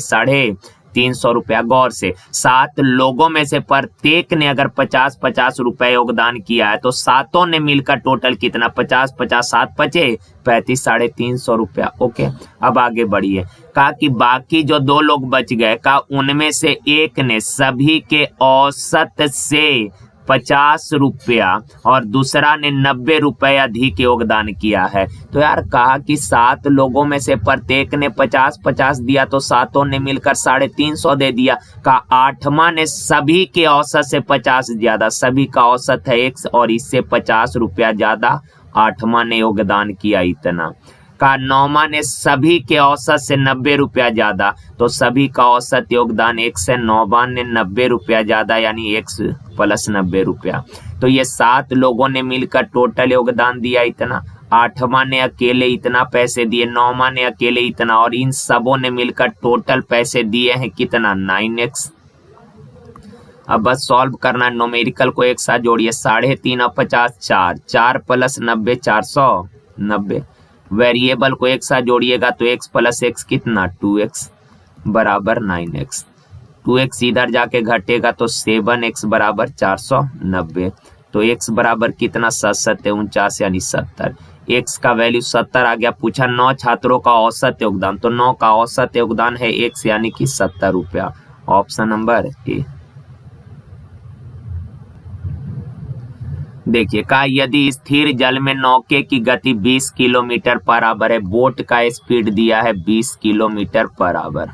350 रुपया। गौर से 7 लोगों में से प्रत्येक ने अगर 50-50 रुपए योगदान किया है तो सातों ने मिलकर टोटल कितना 50-50 7×5 = 35 350 रुपया। ओके, अब आगे बढ़िए। कहा कि बाकी जो 2 लोग बच गए, कहा उनमें से एक ने सभी के औसत से 50 रुपया और दूसरा ने 90 रुपए अधिक योगदान किया है। तो यार कहा कि 7 लोगों में से प्रत्येक ने 50-50 दिया, तो सातों ने मिलकर 350 दे दिया। कहा 8वां ने सभी के औसत से 50 ज्यादा, सभी का औसत है 1 और इससे 50 रुपया ज्यादा 8वां ने योगदान किया इतना। का 9वां ने सभी के औसत से 90 रुपया ज्यादा, तो सभी का औसत योगदान 1 से 9वां ने 90 रुपया ज्यादा यानी 1 + 90 रुपया। तो ये 7 लोगों ने मिलकर टोटल योगदान दिया इतना, 8वां ने अकेले इतना पैसे दिए, 9वां ने अकेले इतना, और इन सबों ने मिलकर टोटल पैसे दिए हैं कितना 9x। अब बस सॉल्व करना है, न्यूमेरिकल को एक साथ जोड़िए, 3.5 और 50 4, 4 + 90 490। वेरिएबल को एक साथ जोड़िएगा तो x + x कितना 2x बराबर 9x, 2x इधर जाके घटेगा तो 7x बराबर 490। तो x बराबर कितना 7 49 यानी 70। x का वैल्यू 70 आ गया। पूछा 9 छात्रों का औसत योगदान, तो 9 का औसत योगदान है x यानी कि 70 रुपया। ऑप्शन नंबर ए। देखिए कहा यदि स्थिर जल में नौके की गति 20 किलोमीटर पर आवर है, बोट का स्पीड दिया है 20 किलोमीटर पर आवर।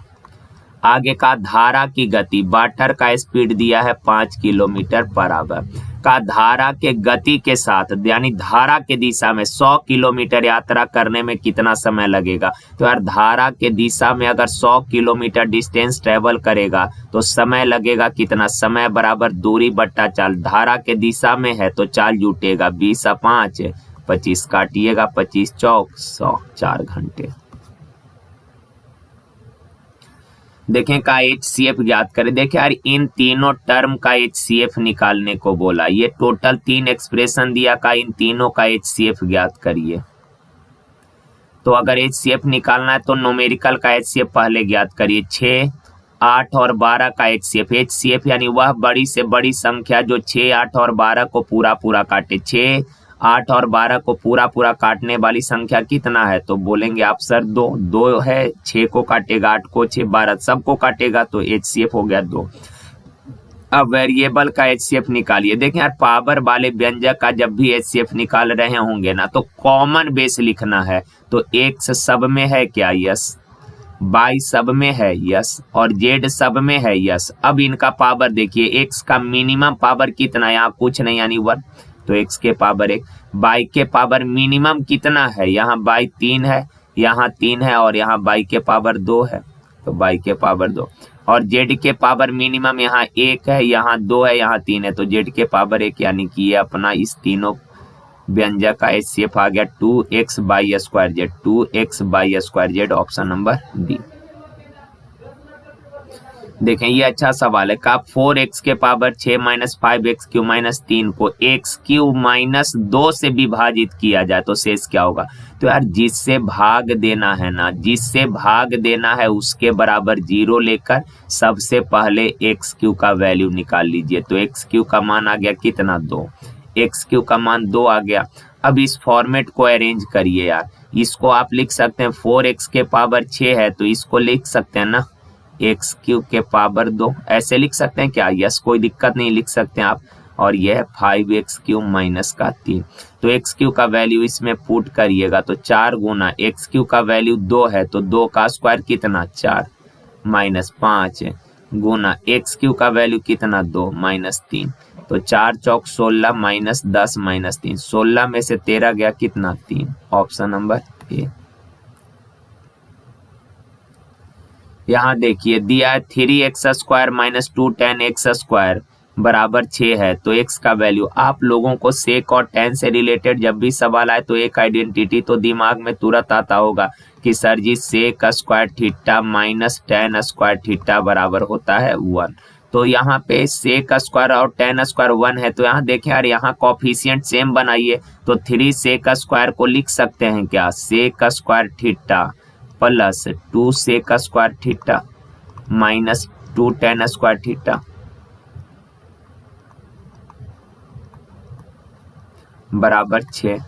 आगे का धारा की गति, वाटर का स्पीड दिया है 5 किलोमीटर पर आवर। का धारा के गति के साथ यानी धारा के दिशा में 100 किलोमीटर यात्रा करने में कितना समय लगेगा। तो यार धारा के दिशा में अगर 100 किलोमीटर डिस्टेंस ट्रेवल करेगा तो समय लगेगा कितना, समय बराबर दूरी बट्टा चाल। धारा के दिशा में है तो चाल जुटेगा, 20 और 5 25 काटिएगा, 25 चौक 100, 4 घंटे। देखें का HCF ज्ञात करें। देखिए यार इन तीनों टर्म का HCF निकालने को बोला, ये टोटल 3 एक्सप्रेशन दिया, का इन तीनों का HCF ज्ञात करिए। तो अगर HCF निकालना है तो न्यूमेरिकल का HCF पहले ज्ञात करिए। 6, 8 और 12 का HCF यानी वह बड़ी से बड़ी संख्या जो 6, 8 और 12 को पूरा काटे। 6, 8 और 12 को पूरा काटने वाली संख्या कितना है, तो बोलेंगे आप सर 2 है, 6 को काटेगा, 8 को 6, 12 सबको काटेगा, तो HCF हो गया 2। अब वेरिएबल का HCF निकालिए। देखें यार पावर वाले व्यंजक का जब भी HCF निकाल रहे होंगे ना तो कॉमन बेस लिखना है। तो x सब में है क्या, यस, y सब में है, यस, और z सब में है, यस। अब इनका पावर देखिए, x का मिनिमम पावर कितना, यहाँ कुछ नहीं यानी 1, तो x के पावर 1, y के पावर मिनिमम कितना है, यहाँ y 3 है, यहाँ 3 है, और यहाँ y के पावर 2 है, तो y के पावर 2, और z के पावर मिनिमम यहाँ 1 है, यहाँ 2 है, यहाँ 3 है, तो z के पावर 1 यानी कि ये अपना इस तीनों व्यंजक का HCF आ गया 2x/2z, 2x/2z, option number D. देखें ये अच्छा सवाल है। का 4x के पावर 6 - 5x³ - 3 को x³ - 2 से विभाजित किया जाए तो शेष क्या होगा। तो यार जिससे भाग देना है ना, जिससे भाग देना है उसके बराबर 0 लेकर सबसे पहले x³ का वैल्यू निकाल लीजिए। तो x³ का मान आ गया कितना 2, x³ का मान 2 आ गया। अब इस फॉर्मेट को अरेंज करिए यार, इसको आप लिख सकते हैं 4x के पावर 6 है तो इसको लिख सकते हैं ना x³ के पावर 2, ऐसे लिख सकते हैं क्या, यस, कोई दिक्कत नहीं, लिख सकते हैं आप। और यह 5x³ - 3, तो x³ का वैल्यू इसमें पुट करिएगा तो 4 गुना x³ का वैल्यू 2 है तो 2 का स्क्वायर कितना 4 - 5 गुना x³ का वैल्यू कितना 2 - 3, तो 4 चौक 16 माइनस 10 माइनस 3, 16 में से 13 गया कितना 3, ऑप्शन नंबर ए। यहाँ देखिए दिया है 3x square minus 2 tan x square बराबर 6 है, तो x का वैल्यू। आप लोगों को सेक और tan से रिलेटेड जब भी सवाल आए तो एक आइडेंटिटी तो दिमाग में तुरंत आता होगा कि sir ji sec square theta minus tan square theta बराबर होता है 1। तो यहाँ पे सेक स्क्वायर और tan स्क्वायर 1 है, तो यहाँ देखें यार यहाँ कॉफिशिएंट सेम बनाइए, तो 3 सेक स्क्वायर को लिख सकते हैं क्या, sec square theta plus 2 sec square theta minus 2 tan square theta बराबर 6।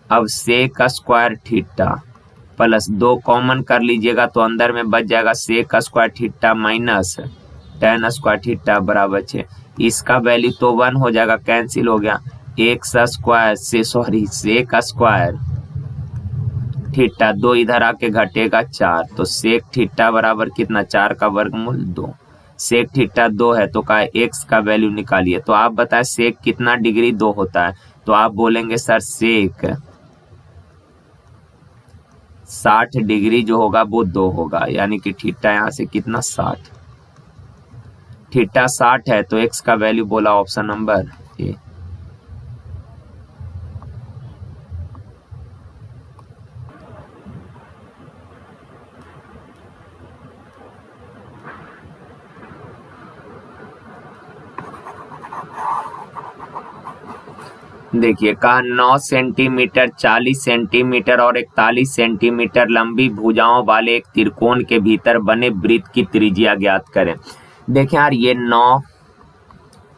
अब sec square theta plus 2 common कर लीजिएगा तो अंदर में बच जाएगा sec square theta minus tan square theta बराबर 6। इसका वैल्यू तो 1 हो जाएगा, कैंसिल हो गया। एक्स स्क्वायर से सॉरी सेक स्क्वायर थीटा 2 इधर आके घटेगा 4, तो सेक थीटा बराबर कितना 4 का वर्गमूल 2। सेक थीटा 2 है तो का एक्स का वैल्यू निकालिए। तो आप बताएं सेक कितना डिग्री 2 होता है, तो आप बोलेंगे सर सेक 60 डिग्री जो होगा वो 2 होगा, यानी कि थीटा यहाँ से कितना 60, थीटा 60 है तो एक्स का वैल्यू बोला ऑप्शन नंबर ए। देखिए कहा 9 सेंटीमीटर 40 सेंटीमीटर और 41 सेंटीमीटर लंबी भुजाओं वाले एक त्रिकोण के भीतर बने वृत्त की त्रिज्या ज्ञात करें। देखें यार ये 9,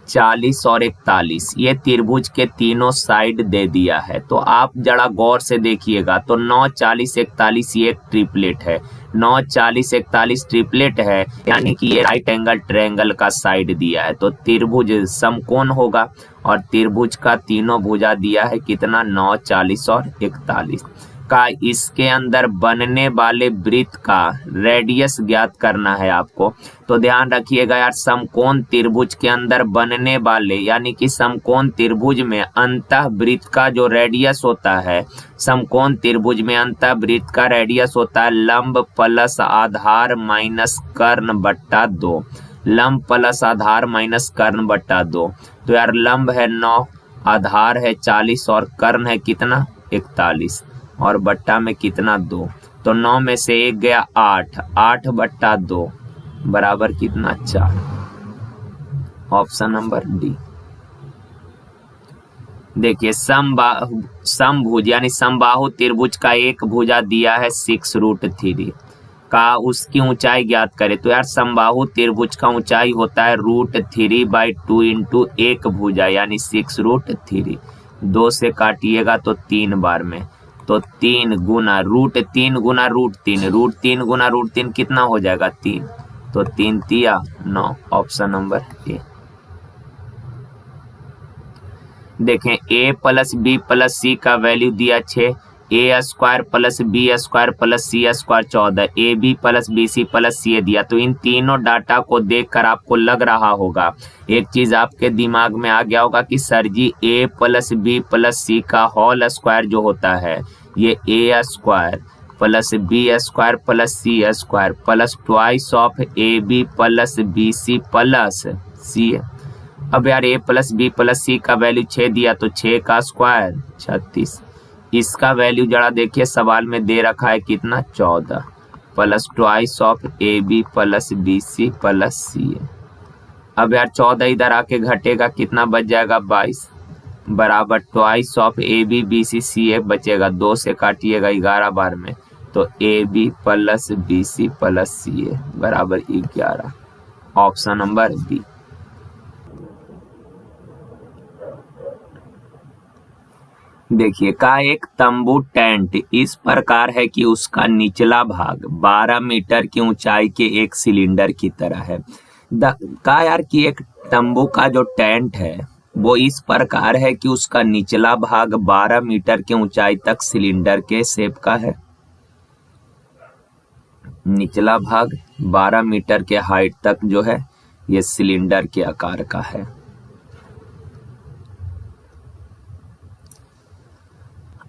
40 और 41 ये त्रिभुज के तीनों साइड दे दिया है, तो आप जरा गौर से देखिएगा। तो 9, 40, 41 ये एक ट्रिपलेट है, 9, 40, 41 ट्रिपलेट है, यानी कि ये राइट एंगल ट्रायंगल का साइड दिया है, तो त्रिभुज समकोण होगा। और त्रिभुज का तीनों भुजा दिया है कितना 9, 40 और 41 का। इसके अंदर बनने वाले वृत्त का रेडियस ज्ञात करना है आपको। तो ध्यान रखिएगा यार समकोण त्रिभुज के अंदर बनने वाले यानी कि समकोण त्रिभुज में अंतःवृत्त का जो रेडियस होता है, समकोण त्रिभुज में अंतःवृत्त का रेडियस होता है लंब प्लस आधार माइनस कर्ण बट्टा 2, लंब प्लस आधार माइनस कर्ण बट्टा 2। तो यार लंब है 9, आधार है 40 और कर्ण है कितना 41 और बट्टा में कितना 2, तो 9 में से 1 गया 8, 8 बट्टा 2 बराबर कितना 4, ऑप्शन नंबर डी। देखिए समभुज यानी समबाहु त्रिभुज का एक भुजा दिया है 6√3 का, उसकी ऊंचाई ज्ञात करे। तो यार समबाहु त्रिभुज का ऊंचाई होता है √3/2 इंटू एक भुजा यानी 6√3, 2 से काटिएगा तो 3 बार में, तो 3 गुना √3 गुना √3, √3 गुना √3 कितना हो जाएगा 3, तो 3 तिया 9, ऑप्शन नंबर ए। देखें a plus b plus c का वैल्यू दिया 6, a square plus b square plus c square 14, a b plus b c plus c दिया। तो इन तीनों डाटा को देखकर आपको लग रहा होगा, एक चीज आपके दिमाग में आ गया होगा कि sir ji a plus b plus c का होल स्क्वायर जो होता है ये a square plus b square plus c square plus twice of a b plus b c plus c. अब यार a plus b plus c का value 6 दिया, तो 6 का स्क्वायर 36, इसका वैल्यू जरा देखिए सवाल में दे रखा है कितना 14 plus twice of a b plus b c plus c. अब यार 14 इधर आके घटेगा कितना बच जाएगा 22 बराबर twice of a b b c c a बचेगा, 2 से काटिएगा 11 बार में, तो a b plus b c plus c a बराबर 11, ऑप्शन नंबर बी। देखिए का एक तंबू टेंट इस प्रकार है कि उसका निचला भाग 12 मीटर की ऊंचाई के एक सिलेंडर की तरह है। का यार कि एक तंबू का जो टेंट है वो इस प्रकार है कि उसका निचला भाग 12 मीटर की ऊंचाई तक सिलेंडर के शेप का है, निचला भाग 12 मीटर के हाइट तक जो है ये सिलेंडर के आकार का है।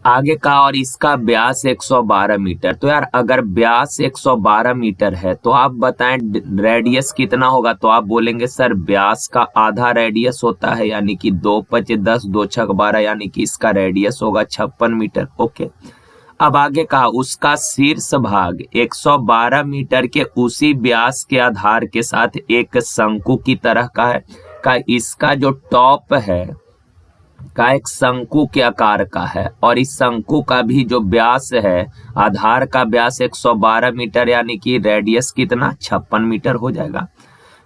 आगे का और इसका व्यास 112 मीटर। तो यार अगर व्यास 112 मीटर है तो आप बताएं रेडियस कितना होगा। तो आप बोलेंगे सर व्यास का आधा रेडियस होता है, यानी कि 2×5 = 10, 2×6 = 12, यानी कि इसका रेडियस होगा 56 मीटर। ओके, अब आगे कहा उसका शीर्ष भाग 112 मीटर के उसी व्यास के आधार के साथ एक शंकु की तरह का है। का इसका जो टॉप है का एक शंकु के आकार का है, और इस शंकु का भी जो व्यास है, आधार का व्यास 112 मीटर, यानी कि रेडियस कितना 56 मीटर हो जाएगा।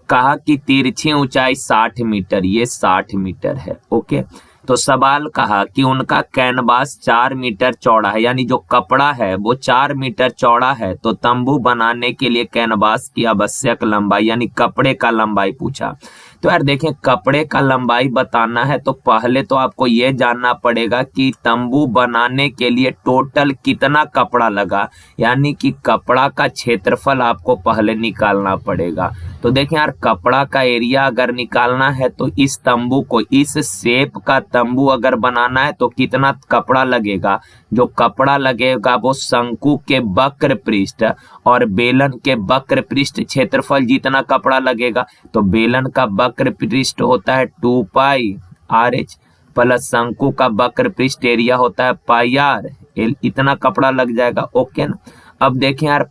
कहा कि तिरछी ऊंचाई 60 मीटर, ये 60 मीटर है। ओके, तो सवाल कहा कि उनका कैनवास 4 मीटर चौड़ा है, यानी जो कपड़ा है वो 4 मीटर चौड़ा है, तो तंबू बनाने के लिए कैनवास की आवश्यक लंबाई, यानी कपड़े का लंबाई पूछा। तो यार देखें, कपड़े का लंबाई बताना है तो पहले तो आपको ये जानना पड़ेगा कि तंबू बनाने के लिए टोटल कितना कपड़ा लगा, यानी कि कपड़ा का क्षेत्रफल आपको पहले निकालना पड़ेगा। तो देखें यार, कपड़ा का एरिया अगर निकालना है तो इस तंबू को, इस शेप का तंबू अगर बनाना है तो कितना कपड़ा लगेगा। जो कपड़ा लगेगा वो शंकु के वक्र पृष्ठ और बेलन के वक्र पृष्ठ क्षेत्रफल जितना कपड़ा लगेगा। तो बेलन का वक्र पृष्ठ होता है 2πr(h) प्लस शंकु का वक्र पृष्ठ एरिया होता है πr(l), इतना कपड़ा लग जाएगा। ओके ना। अब देखें यार,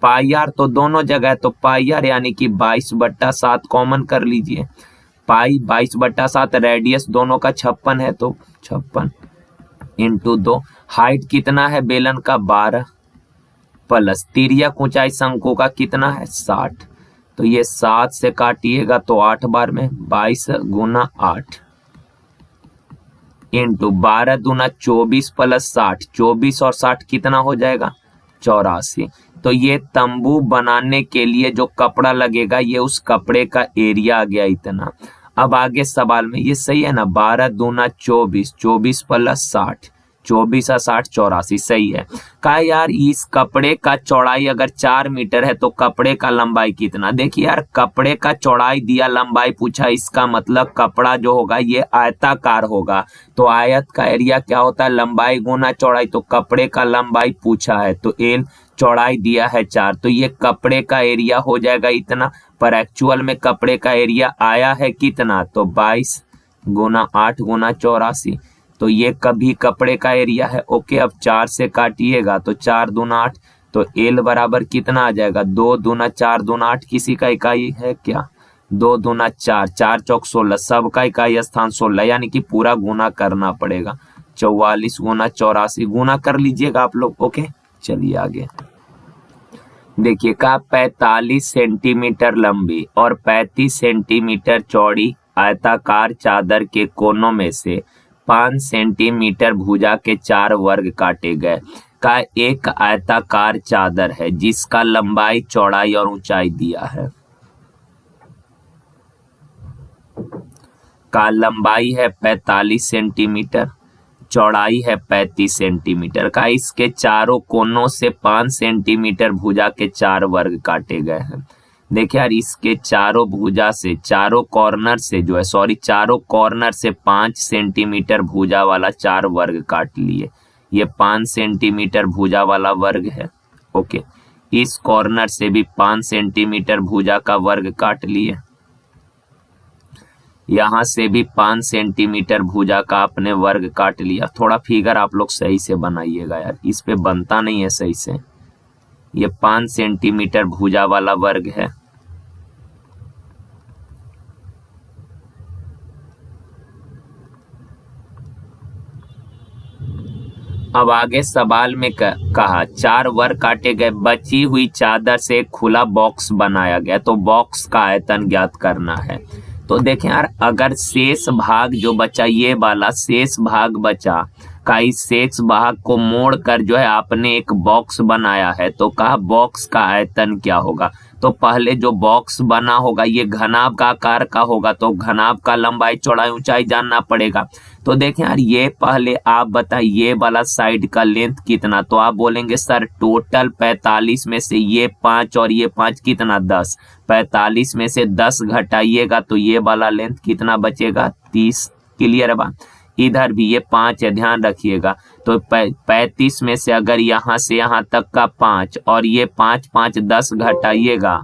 πr तो दोनों जगह है, तो πr यानी कि 22/7 कॉमन कर लीजिए। पाई 22/7, रेडियस दोनों का 56 है, तो 56 × 2। हाइट कितना है बेलन का 12, प्लस तिर्यक ऊंचाई शंकु का कितना है 60। तो ये 7 से काटिएगा तो 8 बार में 22 × 8 इंटू 12 दूना 24 प्लस 60, 24 और 60 कितना हो जाएगा 84। तो ये तंबू बनाने के लिए जो कपड़ा लगेगा ये उस कपड़े का एरिया आ गया इतना। अब आगे सवाल में ये सही है ना, 12 दूना 24, 24 प्लस 60, 24 और 60 84, सही है। कहा यार इस कपड़े का चौड़ाई अगर 4 मीटर है तो कपड़े का लंबाई कितना। देखिए यार, कपड़े का चौड़ाई दिया, लंबाई पूछा, इसका मतलब कपड़ा जो होगा ये आयताकार होगा। तो आयत का एरिया क्या होता है, लंबाई गुना चौड़ाई। तो कपड़े का लंबाई पूछा है तो एल, चौड़ाई दिया है 4, तो ये कपड़े का एरिया हो जाएगा इतना। पर एक्चुअल में कपड़े का एरिया आया है कितना, तो 22 × 8 × 84, तो ये कभी कपड़े का एरिया है। ओके, अब 4 से काटिएगा तो 4 दूना 8, तो एल बराबर कितना आ जाएगा 2 दूना 4 दूना 8, किसी का इकाई है क्या, 2 दूना 4, 4 चौक 16, सबका इकाई स्थान 16, यानी कि पूरा गुना करना पड़ेगा। 44 × 84 गुना कर लीजिएगा आप लोग। ओके, चलिए आगे देखिए, का 45 सेंटीमीटर लंबी और 35 सेंटीमीटर चौड़ी आयताकार चादर के कोनों में से 5 सेंटीमीटर भुजा के 4 वर्ग काटे गए। का एक आयताकार चादर है जिसका लंबाई, चौड़ाई और ऊंचाई दिया है। का लंबाई है 45 सेंटीमीटर, चौड़ाई है 35 सेंटीमीटर। का इसके चारों कोनों से 5 सेंटीमीटर भुजा के 4 वर्ग काटे गए हैं। देखिए यार, इसके चारों भुजा से, चारों कॉर्नर से जो है, चारों कॉर्नर से 5 सेंटीमीटर भुजा वाला 4 वर्ग काट लिए। ये 5 सेंटीमीटर भुजा वाला वर्ग है। ओके, इस कॉर्नर से भी 5 सेंटीमीटर भुजा का वर्ग काट लिए। यहाँ से भी 5 सेंटीमीटर भुजा का आपने वर्ग काट लिया। थोड़ा फिगर आप लोग सही से बनाइएगा यार, इस पे बनता नहीं है सही से। ये 5 सेंटीमीटर भुजा वाला वर्ग है। अब आगे सवाल में कहा 4 वर्ग काटे गए, बची हुई चादर से एक खुला बॉक्स बनाया गया, तो बॉक्स का आयतन ज्ञात करना है। तो देखें यार, अगर शेष भाग जो बचा, ये वाला शेष भाग बचा, का इस शेष भाग को मोड़ कर जो है आपने एक बॉक्स बनाया है, तो कहा बॉक्स का आयतन क्या होगा। तो पहले जो बॉक्स बना होगा ये घनाभ का आकार का होगा, तो घनाभ का लंबाई, चौड़ाई, ऊंचाई जानना पड़ेगा। तो देखें यार, ये पहले आप बताइए ये वाला साइड का लेंथ कितना। तो आप बोलेंगे सर टोटल 45 में से ये 5 और ये 5 कितना 10, 45 में से 10 घटाइएगा तो ये वाला लेंथ कितना बचेगा 30। क्लियर है बात। इधर भी ये 5 है, ध्यान रखिएगा। तो 35 में से अगर यहाँ से यहाँ तक का 5 और ये 5 5 10 घटाइएगा,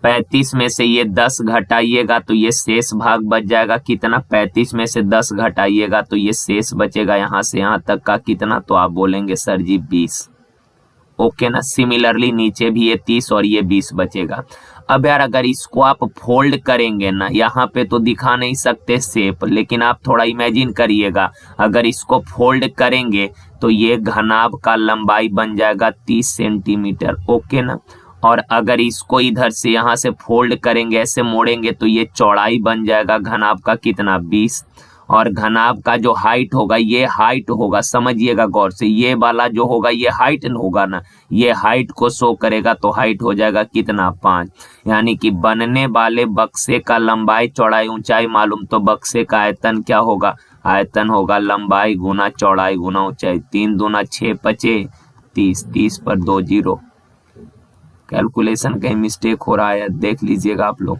35 में से ये 10 घटाइएगा तो ये शेष भाग बच जाएगा कितना, 35 में से 10 घटाइएगा तो ये शेष बचेगा यहाँ से यहाँ तक का कितना, तो आप बोलेंगे सर जी 20। ओके ना। सिमिलरली नीचे भी ये 30 और ये 20 बचेगा। अब यार अगर इसको आप फोल्ड करेंगे ना, यहाँ पे तो दिखा नहीं सकते शेप, लेकिन आप थोड़ा इमेजिन करिएगा, अगर इसको फोल्ड करेंगे तो ये घनाभ का लंबाई बन जाएगा 30 सेंटीमीटर। ओके ना। और अगर इसको इधर से यहाँ से फोल्ड करेंगे, ऐसे मोड़ेंगे, तो ये चौड़ाई बन जाएगा घनाभ का कितना, 20। और घनाभ का जो हाइट होगा, ये हाइट होगा, समझिएगा गौर से, ये वाला जो होगा ये हाइट होगा ना, ये हाइट को शो करेगा, तो हाइट हो जाएगा कितना, 5। यानी कि बनने वाले बक्से का लंबाई चौड़ाई ऊंचाई मालूम, तो बक्से का आयतन क्या होगा, आयतन होगा लंबाई गुना चौड़ाई गुना ऊंचाई। 3 दूना 6 पचे 30, 30 पर 2 0। कैलकुलेशन कहीं मिस्टेक हो रहा है, देख लीजिएगा आप लोग।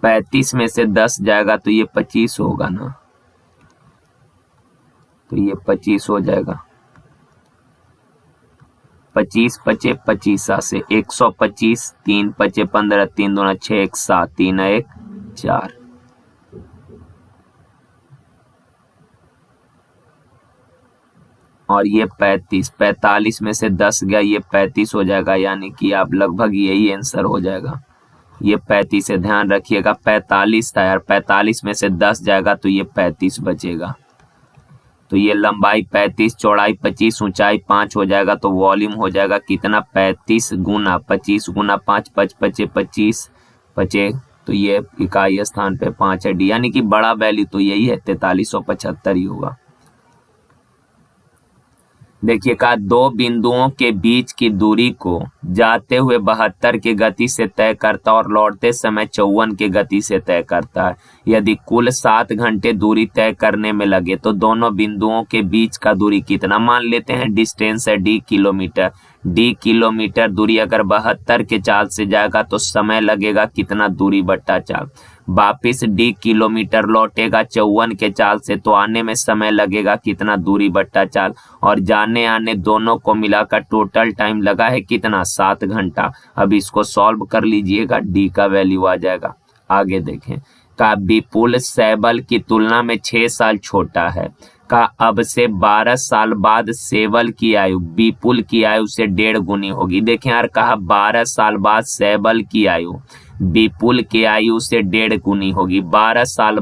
पैंतीस में से 10 जाएगा तो ये 25 होगा ना, तो ये 25 हो जाएगा। 25 पचे 25 से 125, 3 पचे 15, 3 दूना 6, 1 7, 3 1 4। और ये 35, 45 में से 10 गया, ये 35 हो जाएगा, यानी कि आप लगभग यही आंसर हो जाएगा। ये 35 है, ध्यान रखिएगा। 45 था यार, 45 में से 10 जाएगा तो ये 35 बचेगा। तो ये लंबाई 35, चौड़ाई 25, ऊंचाई 5 हो जाएगा, तो वॉल्यूम हो जाएगा कितना, 35 गुना 25 गुना 5, 5 पचे 25 पचे, तो ये इकाई स्थान पे 5 है, डी। यानी कि बड़ा वैल्यू तो यही है, 4375 ही होगा। देखिए कहा, दो बिंदुओं के बीच की दूरी को जाते हुए 72 की गति से तय करता और लौटते समय 54 की गति से तय करता है। यदि कुल 7 घंटे दूरी तय करने में लगे तो दोनों बिंदुओं के बीच का दूरी कितना, मान लेते हैं डिस्टेंस है d किलोमीटर। d किलोमीटर दूरी अगर 72 के चाल से जाएगा तो समय लगेगा कितना, दूरी बट्टा चाल। वापिस d किलोमीटर लौटेगा 54 के चाल से, तो आने में समय लगेगा कितना, दूरी बट्टा चाल। और जाने आने दोनों को मिलाकर टोटल टाइम लगा है कितना, 7 घंटा। अब इसको सॉल्व कर लीजिएगा, d का वैल्यू आ जाएगा। आगे देखें, का विपुल सैबल की तुलना में 6 साल छोटा है, का अब से 12 साल बाद सैबल की आयु विपुल की आयु से 1.5 गुनी होगी। देखें यार, कहा 12 साल बाद सैबल की आयु विपुल की आयु से 1.5 गुनी होगी। 12 साल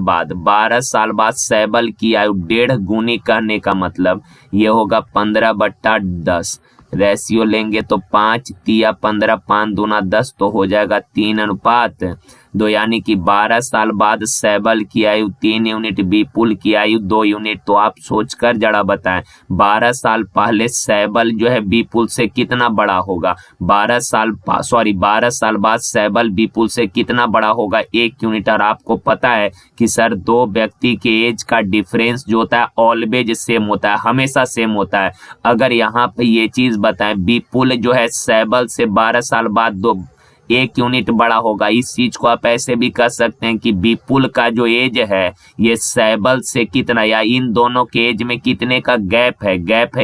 बाद सैबल की आयु 1.5 गुनी कहने का मतलब ये होगा 15/10। रेशियो लेंगे तो 5 तिया 15, 5 दूना 10, तो हो जाएगा 3:2, यानी कि 12 साल बाद सैबल की आयु 3 यूनिट, विपुल की आयु 2 यूनिट। तो आप सोचकर जरा बताएं, 12 साल पहले सैबल जो है विपुल से कितना बड़ा होगा, 12 साल बाद सैबल विपुल से कितना बड़ा होगा, 1 यूनिट। और आपको पता है कि सर दो व्यक्ति के एज का डिफरेंस जो होता है ऑलवेज सेम होता है, हमेशा सेम होता है। अगर यहाँ पे ये चीज बताएं, विपुल जो है सैबल से 12 साल बाद 1 यूनिट बड़ा होगा, इस चीज को आप ऐसे भी कह सकते हैं कि विपुल का जो एज है ये सैबल से कितना, या इन दोनों के एज में कितने का गैप है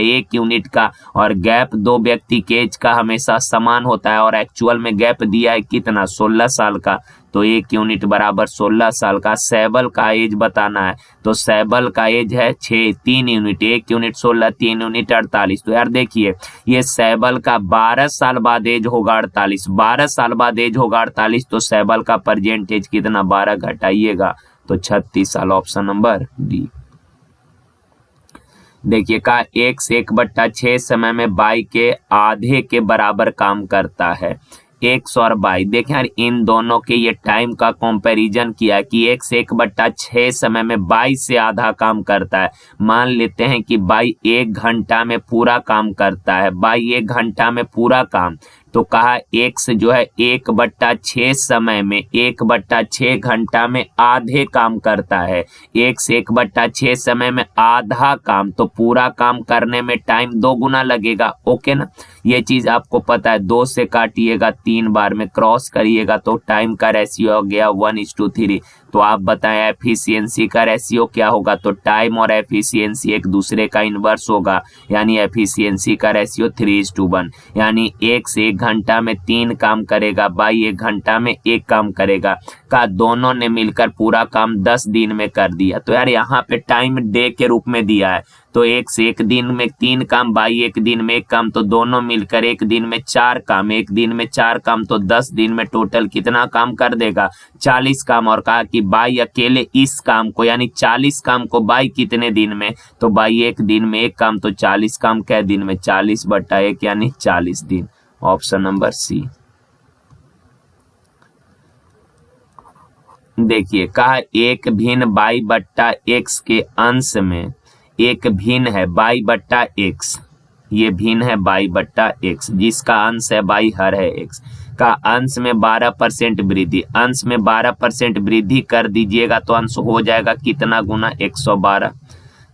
1 यूनिट का। और गैप दो व्यक्ति के एज का हमेशा समान होता है, और एक्चुअल में गैप दिया है कितना, 16 साल का। तो 1 यूनिट बराबर 16 साल का। सैबल का एज बताना है, तो सैबल का एज है 3 यूनिट, 1 यूनिट 16, 3 यूनिट 48। तो यार देखिए, ये सैबल का 12 साल बाद एज होगा 48, 12 साल बाद एज होगा 48, तो सैबल का प्रेजेंट एज कितना, 12 घटाइएगा तो 36 साल। Option number D. देखिए का, 1/6 समय में बाई के आधे के बराबर काम करता है। x और y, देखें यार इन दोनों के ये टाइम का कंपैरिजन किया कि x 1/6 समय में y से आधा काम करता है। मान लेते हैं कि y 1 घंटा में पूरा काम करता है, y 1 घंटा में पूरा काम, तो कहा x जो है 1/6 समय में 1/6 घंटा में आधे काम करता है। x 1/6 समय में आधा काम, तो पूरा काम करने में टाइम 2 गुना लगेगा। ओके ना, ये चीज आपको पता है। 2 से काटिएगा 3 बार में क्रॉस करिएगा तो टाइम का रेशियो हो गया 1:3। तो आप बताएं एफिशिएंसी का रेशियो क्या होगा? तो टाइम और एफिशिएंसी एक दूसरे का इनवर्स होगा, यानी एफिशिएंसी का रेशियो 3:1, यानी 1 से 1 घंटा में 3 काम करेगा, बाई 1 घंटा में 1 काम करेगा। का दोनों ने मिलकर पूरा काम 10 दिन में कर दिया। तो यार यहाँ पे टाइम डे के रूप में दिया है, तो 1 से 1 दिन में 3 काम, बाई 1 दिन में 1 काम, तो दोनों मिलकर 1 दिन में 4 काम, 1 दिन में 4 काम, तो 10 दिन में टोटल कितना काम कर देगा? 40 काम। और कहा कि बाई अकेले इस काम को, यानी 40 काम को बाई कितने दिन में? तो बाई 1 दिन में 1 काम, तो 40 काम कै दिन में? 40/1 यानी 40 दिन। Option number C. देखिए कहा एक भिन्न y/x के अंश में एक भिन्न है y/x, ये भिन्न है y/x जिसका अंश है y, हर है x का अंश में 12% वृद्धि। अंश में 12% वृद्धि कर दीजिएगा तो अंश हो जाएगा कितना गुना? 112।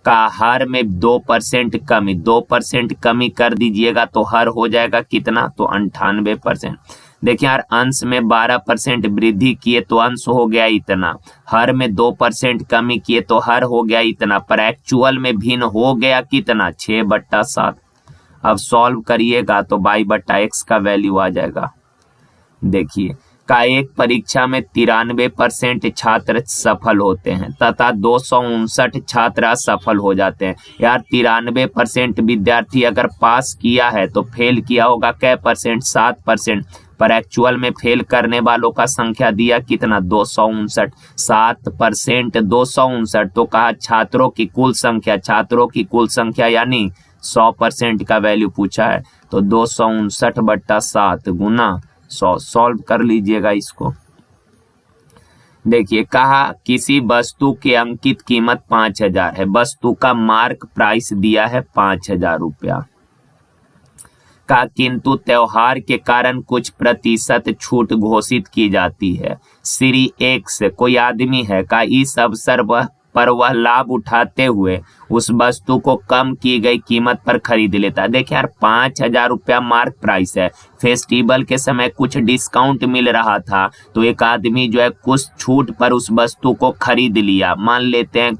का हर में 2% कमी, 2% कमी कर दीजिएगा तो हर हो जाएगा कितना? तो 98%। देखिए यार अंश में 12% वृद्धि किए तो अंश हो गया इतना, हर में 2% कमी किए तो हर हो गया इतना, पर एक्चुअल में भिन्न हो गया कितना? 6/7। अब सॉल्व करिएगा तो y/x का वैल्यू आ जाएगा। देखिए का एक परीक्षा में 93% छात्र सफल होते हैं तथा 259 छात्र असफल हो जाते हैं। यार 93% विद्यार्थी अगर पास किया है तो फेल किया होगा कै परसेंट? 7%, पर एक्चुअल में फेल करने वालों का संख्या दिया कितना? 259। 7% 259, तो कहा छात्रों की कुल संख्या, छात्रों की कुल संख्या यानी 100% का वैल्यू पूछा है, तो 259/7 गुना 100। सॉल्व कर लीजिएगा इसको। देखिए कहा किसी वस्तु की अंकित कीमत 5000 है, वस्तु का मार्क प्राइस दिया है 5000 रुपया का, किंतु त्योहार के कारण कुछ प्रतिशत छूट घोषित की जाती है। श्री एक्स कोई आदमी है का, इस अवसर पर वह लाभ उठाते हुए उस वस्तु को कम की गई कीमत पर खरीद लेता है। देखिए यार 5000 रुपया मार्क प्राइस है, फेस्टिवल के समय कुछ डिस्काउंट मिल रहा था तो एक आदमी जो है कुछ छूट पर उस वस्तु को खरीद लिया। मान लेते हैं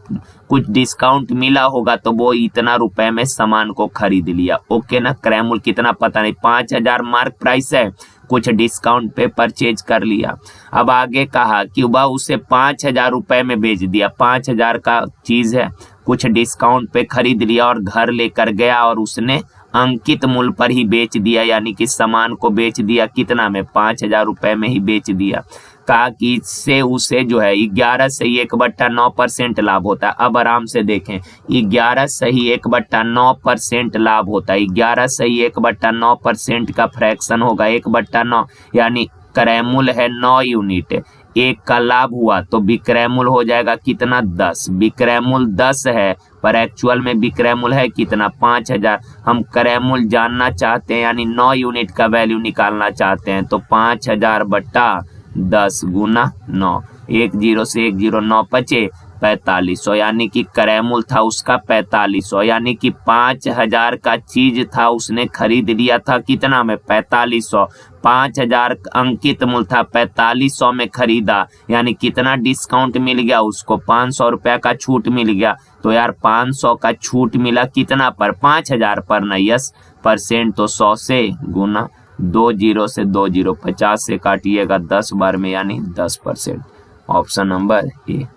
कुछ डिस्काउंट मिला होगा तो वो इतना रुपए में सामान को खरीद लिया। ओके ना, क्रयमूल्य कितना पता नहीं, 5000 मार्क प्राइस है, कुछ डिस्काउंट पे परचेज कर लिया। अब आगे कहा कि वह उसे 5000 रुपए में बेच दिया। 5000 का चीज है, कुछ डिस्काउंट पे खरीद लिया और घर लेकर गया और उसने अंकित मूल्य पर ही बेच दिया, यानी कि सामान को बेच दिया कितना में? 5000 रुपए में ही बेच दिया। कहा कि इससे उसे जो है 11 से 1/9% लाभ होता है। अब आराम से देखें, 11 सही 1/9% लाभ होता है। 11 सही 1/9% का फ्रैक्शन होगा 1/9, यानी क्रयमूल्य है 9 यूनिट, 1 का लाभ हुआ तो विक्रयमूल्य हो जाएगा कितना? 10। विक्रयमूल्य 10 है पर एक्चुअल में विक्रयमूल्य है कितना? 5000। हम क्रयमूल्य जानना चाहते हैं यानी 9 यूनिट का वैल्यू निकालना चाहते हैं, तो 5000/10 गुना 9, 1 0 से 1 0 9 5 4500, यानी कि क्रयमूल्य था उसका 4500, यानी कि 5000 का चीज था उसने खरीद लिया था कितना में? 4500। 5000 अंकित मूल्य था, 4500 में खरीदा, यानी कितना डिस्काउंट मिल गया उसको? 500 रुपया का छूट मिल गया। तो यार 500 का छूट मिला कितना पर? 5000 पर ना, यस परसेंट, तो 100 से गुना 2 0 से 2 0, 50 से काटिएगा 10 बार में, यानी 10%। ऑप्शन नंबर ए।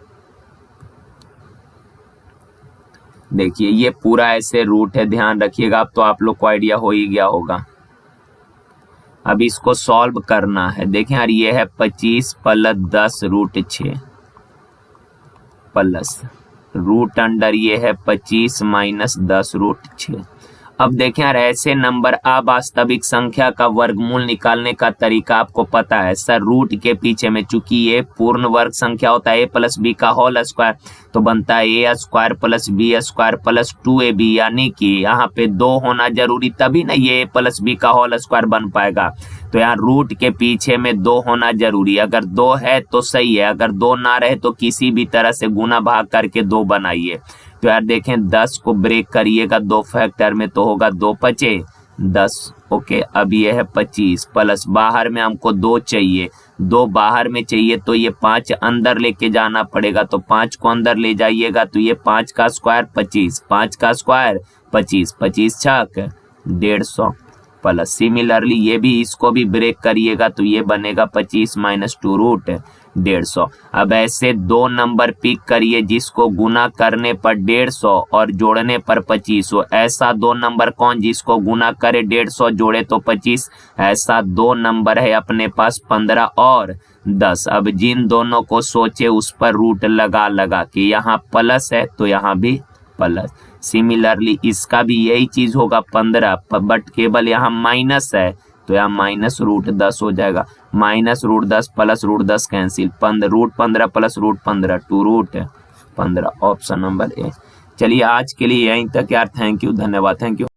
देखिए ये पूरा ऐसे रूट है, ध्यान रखिएगा। अब तो आप लोग को आइडिया हो ही गया होगा। अब इसको सॉल्व करना है। देखें यार ये है 25 + 10 √6 प्लस रूट अंडर ये है 25 - 10 √6। अब देखें यार, ऐसे नंबर अवास्तविक संख्या का वर्गमूल निकालने का तरीका आपको पता है सर। रूट के पीछे में चूंकि ये पूर्ण वर्ग संख्या होता है, a प्लस बी का होल स्क्वायर, तो बनता है a square plus b square plus 2ab, यानी कि यहाँ पे 2 होना जरूरी, तभी ना ये a प्लस बी का होल स्क्वायर बन पाएगा। तो यहाँ रूट के पीछे में 2 होना जरूरी, अगर 2 है तो सही है, अगर 2 ना रहे तो किसी भी तरह से गुना भाग करके 2 बनाइए। तो यार देखें 10 को ब्रेक करिएगा 2 फैक्टर में तो होगा 2 पचे 10, ओके। अब ये है 25 प्लस बाहर में हमको 2 चाहिए, 2 बाहर में चाहिए तो ये 5 अंदर लेके जाना पड़ेगा, तो 5 को अंदर ले जाइएगा तो ये 5 का स्क्वायर 25, 5 का स्क्वायर 25, 25 छक 150 प्लस सिमिलरली ये भी, इसको भी ब्रेक करिएगा तो ये बनेगा 25 माइनस 2 रूट 150। अब ऐसे 2 नंबर पिक करिए जिसको गुना करने पर 150 और जोड़ने पर 25 हो। ऐसा 2 नंबर कौन जिसको गुना करे 150 जोड़े तो 25? ऐसा 2 नंबर है अपने पास 15 और 10। अब जिन दोनों को सोचे उस पर रूट लगा लगा कि यहाँ प्लस है तो यहाँ भी प्लस। सिमिलरली इसका भी यही चीज होगा 15, बट केवल यहाँ माइनस है तो यहाँ माइनस रूट 10 हो जाएगा। Minus root 10 plus root 10 cancel, root 15 plus root 15 2 root 15, option number A. चलिए आज के लिए यहीं तक यार, थैंक यू, धन्यवाद, थैंक यू।